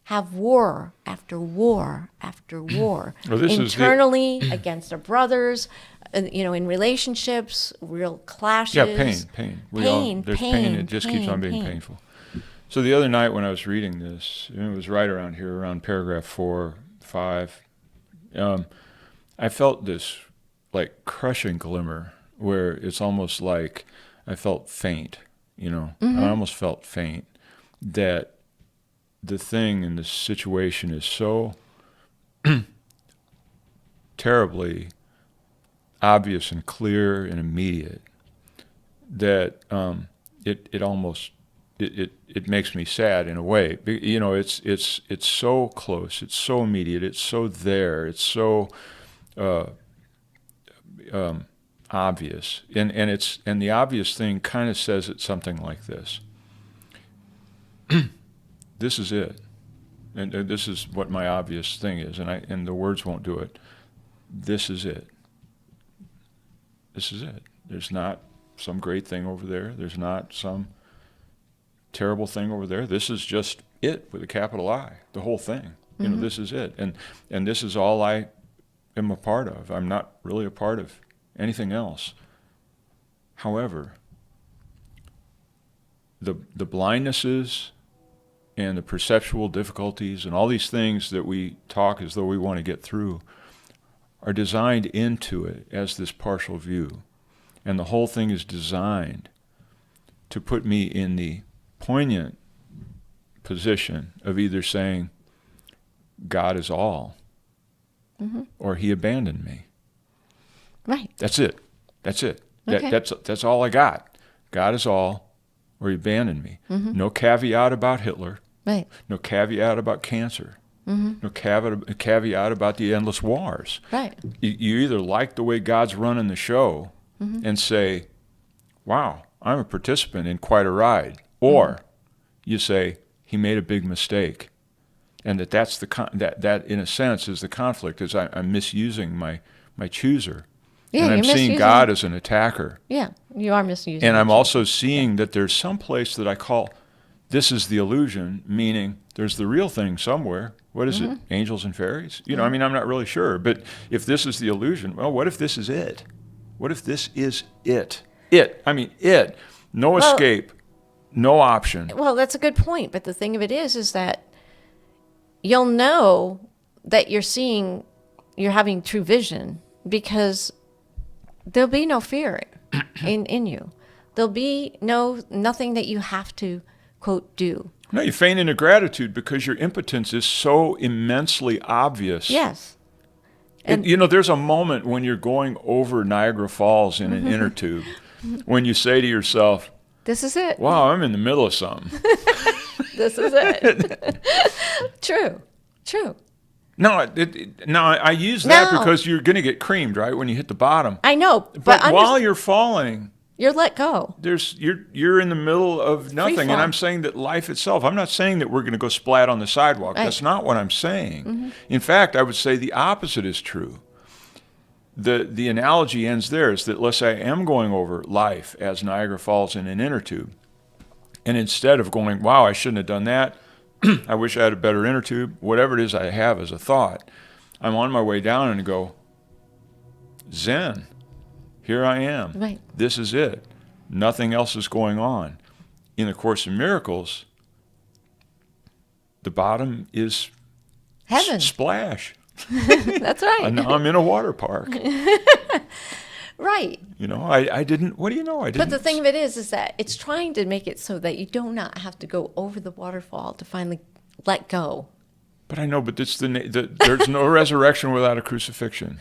have war after war after war
Well, this is
internally against our brothers, in relationships, real clashes.
Yeah, pain. There's pain. It just keeps on being painful. So the other night when I was reading this, and it was right around here, around paragraph 4, 5, I felt this like crushing glimmer where it's almost like I felt faint, I almost felt faint that the thing and the situation is so terribly obvious and clear and immediate that it almost it makes me sad in a way. It's so close, it's so immediate, it's so there, it's so obvious, and the obvious thing kind of says it something like this: this is it, and this is what my obvious thing is, and the words won't do it. This is it. This is it. There's not some great thing over there. There's not some terrible thing over there. This is just it with a capital I, the whole thing. This is it. And this is all I am a part of. I'm not really a part of anything else. However, the blindnesses and the perceptual difficulties and all these things that we talk as though we want to get through are designed into it as this partial view. And the whole thing is designed to put me in the poignant position of either saying, God is all, or he abandoned me.
Right.
That's it. That's it.
Okay.
That's all I got. God is all, or he abandoned me. No caveat about Hitler.
Right.
No caveat about cancer. No caveat about the endless wars.
Right.
You either like the way God's running the show and say, wow, I'm a participant in quite a ride. Or you say, he made a big mistake. And that's that in a sense is the conflict, is I'm misusing my chooser.
Yeah,
and I'm seeing God as an attacker.
Yeah, you are misusing.
And I'm also seeing that there's some place that I call, this is the illusion, meaning there's the real thing somewhere. What is it? Angels and fairies? I'm not really sure. But if this is the illusion, well, what if this is it? What if this is it? It. No escape, no option.
Well, that's a good point. But the thing of it is that you'll know that you're having true vision because there'll be no fear in you. There'll be nothing that you have to, quote, do.
No, you faint into gratitude because your impotence is so immensely obvious.
Yes.
And there's a moment when you're going over Niagara Falls in an inner tube when you say to yourself,
this is it.
Wow, I'm in the middle of something.
This is it. True.
No, I use that because you're going to get creamed, right, when you hit the bottom.
I know.
But while you're falling,
you're let go.
You're in the middle of nothing.
Free fall.
And I'm saying that life itself, I'm not saying that we're going to go splat on the sidewalk.
Right.
That's not what I'm saying. In fact, I would say the opposite is true. The analogy ends there, is that let's say I am going over life as Niagara Falls in an inner tube. And instead of going, wow, I shouldn't have done that, I wish I had a better inner tube, whatever it is I have as a thought, I'm on my way down and go, Zen, here I am.
Right.
This is it. Nothing else is going on. In the Course in Miracles, the bottom is
heaven.
Splash.
That's right.
And now I'm in a water park.
Right.
I didn't, what do you know? I didn't.
But the thing of it is that it's trying to make it so that you do not have to go over the waterfall to finally let go.
But I know, but it's there's no resurrection without a crucifixion.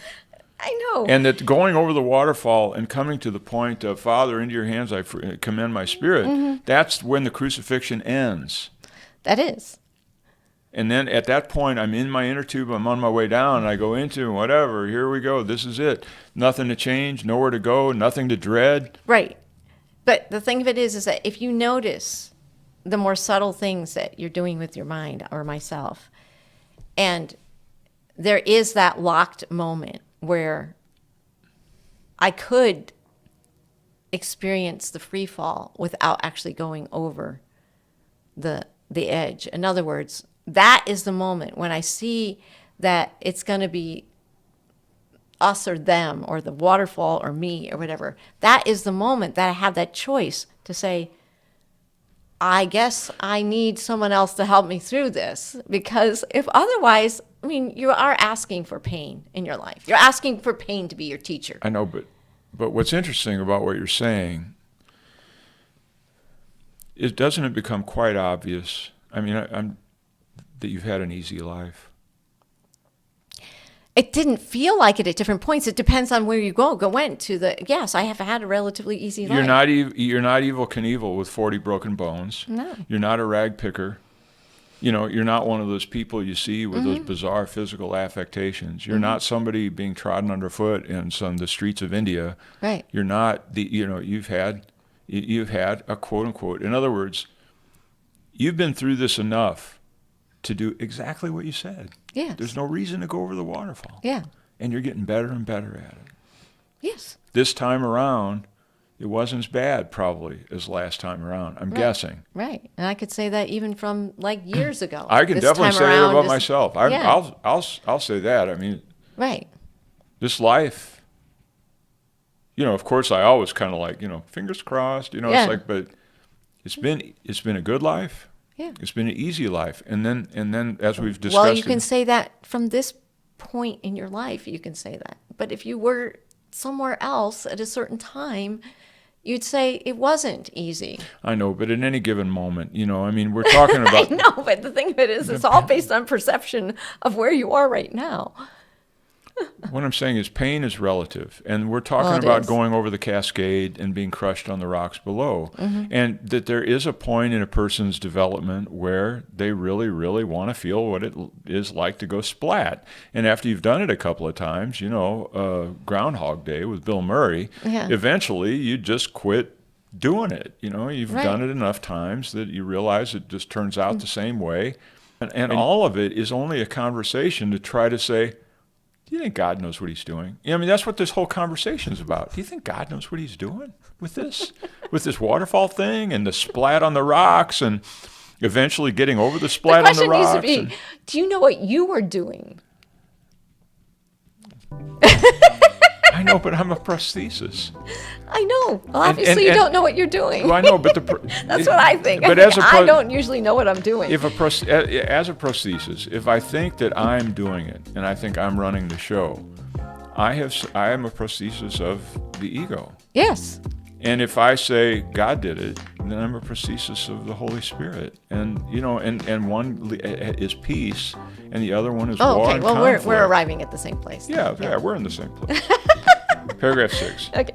I know.
And that going over the waterfall and coming to the point of, Father, into your hands I commend my spirit, that's when the crucifixion ends.
That is.
And then at that point, I'm in my inner tube, I'm on my way down, and I go into whatever, here we go, this is it. Nothing to change, nowhere to go, nothing to dread.
Right. But the thing of it is that if you notice the more subtle things that you're doing with your mind or myself, and there is that locked moment where I could experience the free fall without actually going over the edge. In other words, that is the moment when I see that it's going to be us or them or the waterfall or me or whatever. That is the moment that I have that choice to say, I guess I need someone else to help me through this, because if otherwise, I mean, you are asking for pain in your life. You're asking for pain to be your teacher.
I know, but what's interesting about what you're saying is, doesn't it become quite obvious? I mean, that you've had an easy life.
It didn't feel like it at different points. It depends on where you went to the, yes, I have had a relatively easy life.
You're not Evil Knievel with 40 broken bones.
No.
You're not a rag picker. You know, you're not one of those people you see with those bizarre physical affectations. You're not somebody being trodden underfoot in the streets of India.
Right.
You're not you've had a quote unquote. In other words, you've been through this enough to do exactly what you said.
Yes.
There's no reason to go over the waterfall.
Yeah.
And you're getting better and better at it.
Yes.
This time around, it wasn't as bad probably as last time around, I'm guessing.
Right. And I could say that even from like years ago.
I can
This
definitely
time
say that
around
about
is-
myself.
Yeah.
I'll say that. I mean,
Right.
this life, of course I always kind of like, fingers crossed,
Yeah.
it's like, but it's been a good life.
Yeah.
It's been an easy life. And then as we've discussed.
Well, you can say that from this point in your life, you can say that. But if you were somewhere else at a certain time, you'd say it wasn't easy.
I know, but in any given moment, I mean, we're talking about.
I know, but the thing of it is, it's all based on perception of where you are right now.
What I'm saying is pain is relative, and we're talking
Well, it
about
is.
going over the cascade and being crushed on the rocks below, and that there is a point in a person's development where they really, really want to feel what it is like to go splat. And after you've done it a couple of times, Groundhog Day with Bill Murray,
Yeah.
eventually you just quit doing it. You've
Right.
done it enough times that you realize it just turns out the same way. And all of it is only a conversation to try to say, do you think God knows what he's doing? I mean, that's what this whole conversation is about. Do you think God knows what he's doing with this? With this waterfall thing and the splat on the rocks and eventually getting over the splat on the
The
rocks?
question needs to be, do you know what you were doing?
I know, but I'm a prosthesis.
I know. Well, obviously, you
and-
don't know what you're doing.
Well, I know, but
That's what I think.
But
I don't usually know what I'm doing.
as a prosthesis, if I think that I'm doing it and I think I'm running the show, I am a prosthesis of the ego.
Yes.
And if I say God did it, then I'm a prosthesis of the Holy Spirit. And and one is peace, and the other one is
Oh,
war
okay.
and
Well,
conflict.
we're arriving at the same place.
Yeah, we're in the same place. Paragraph 6.
Okay.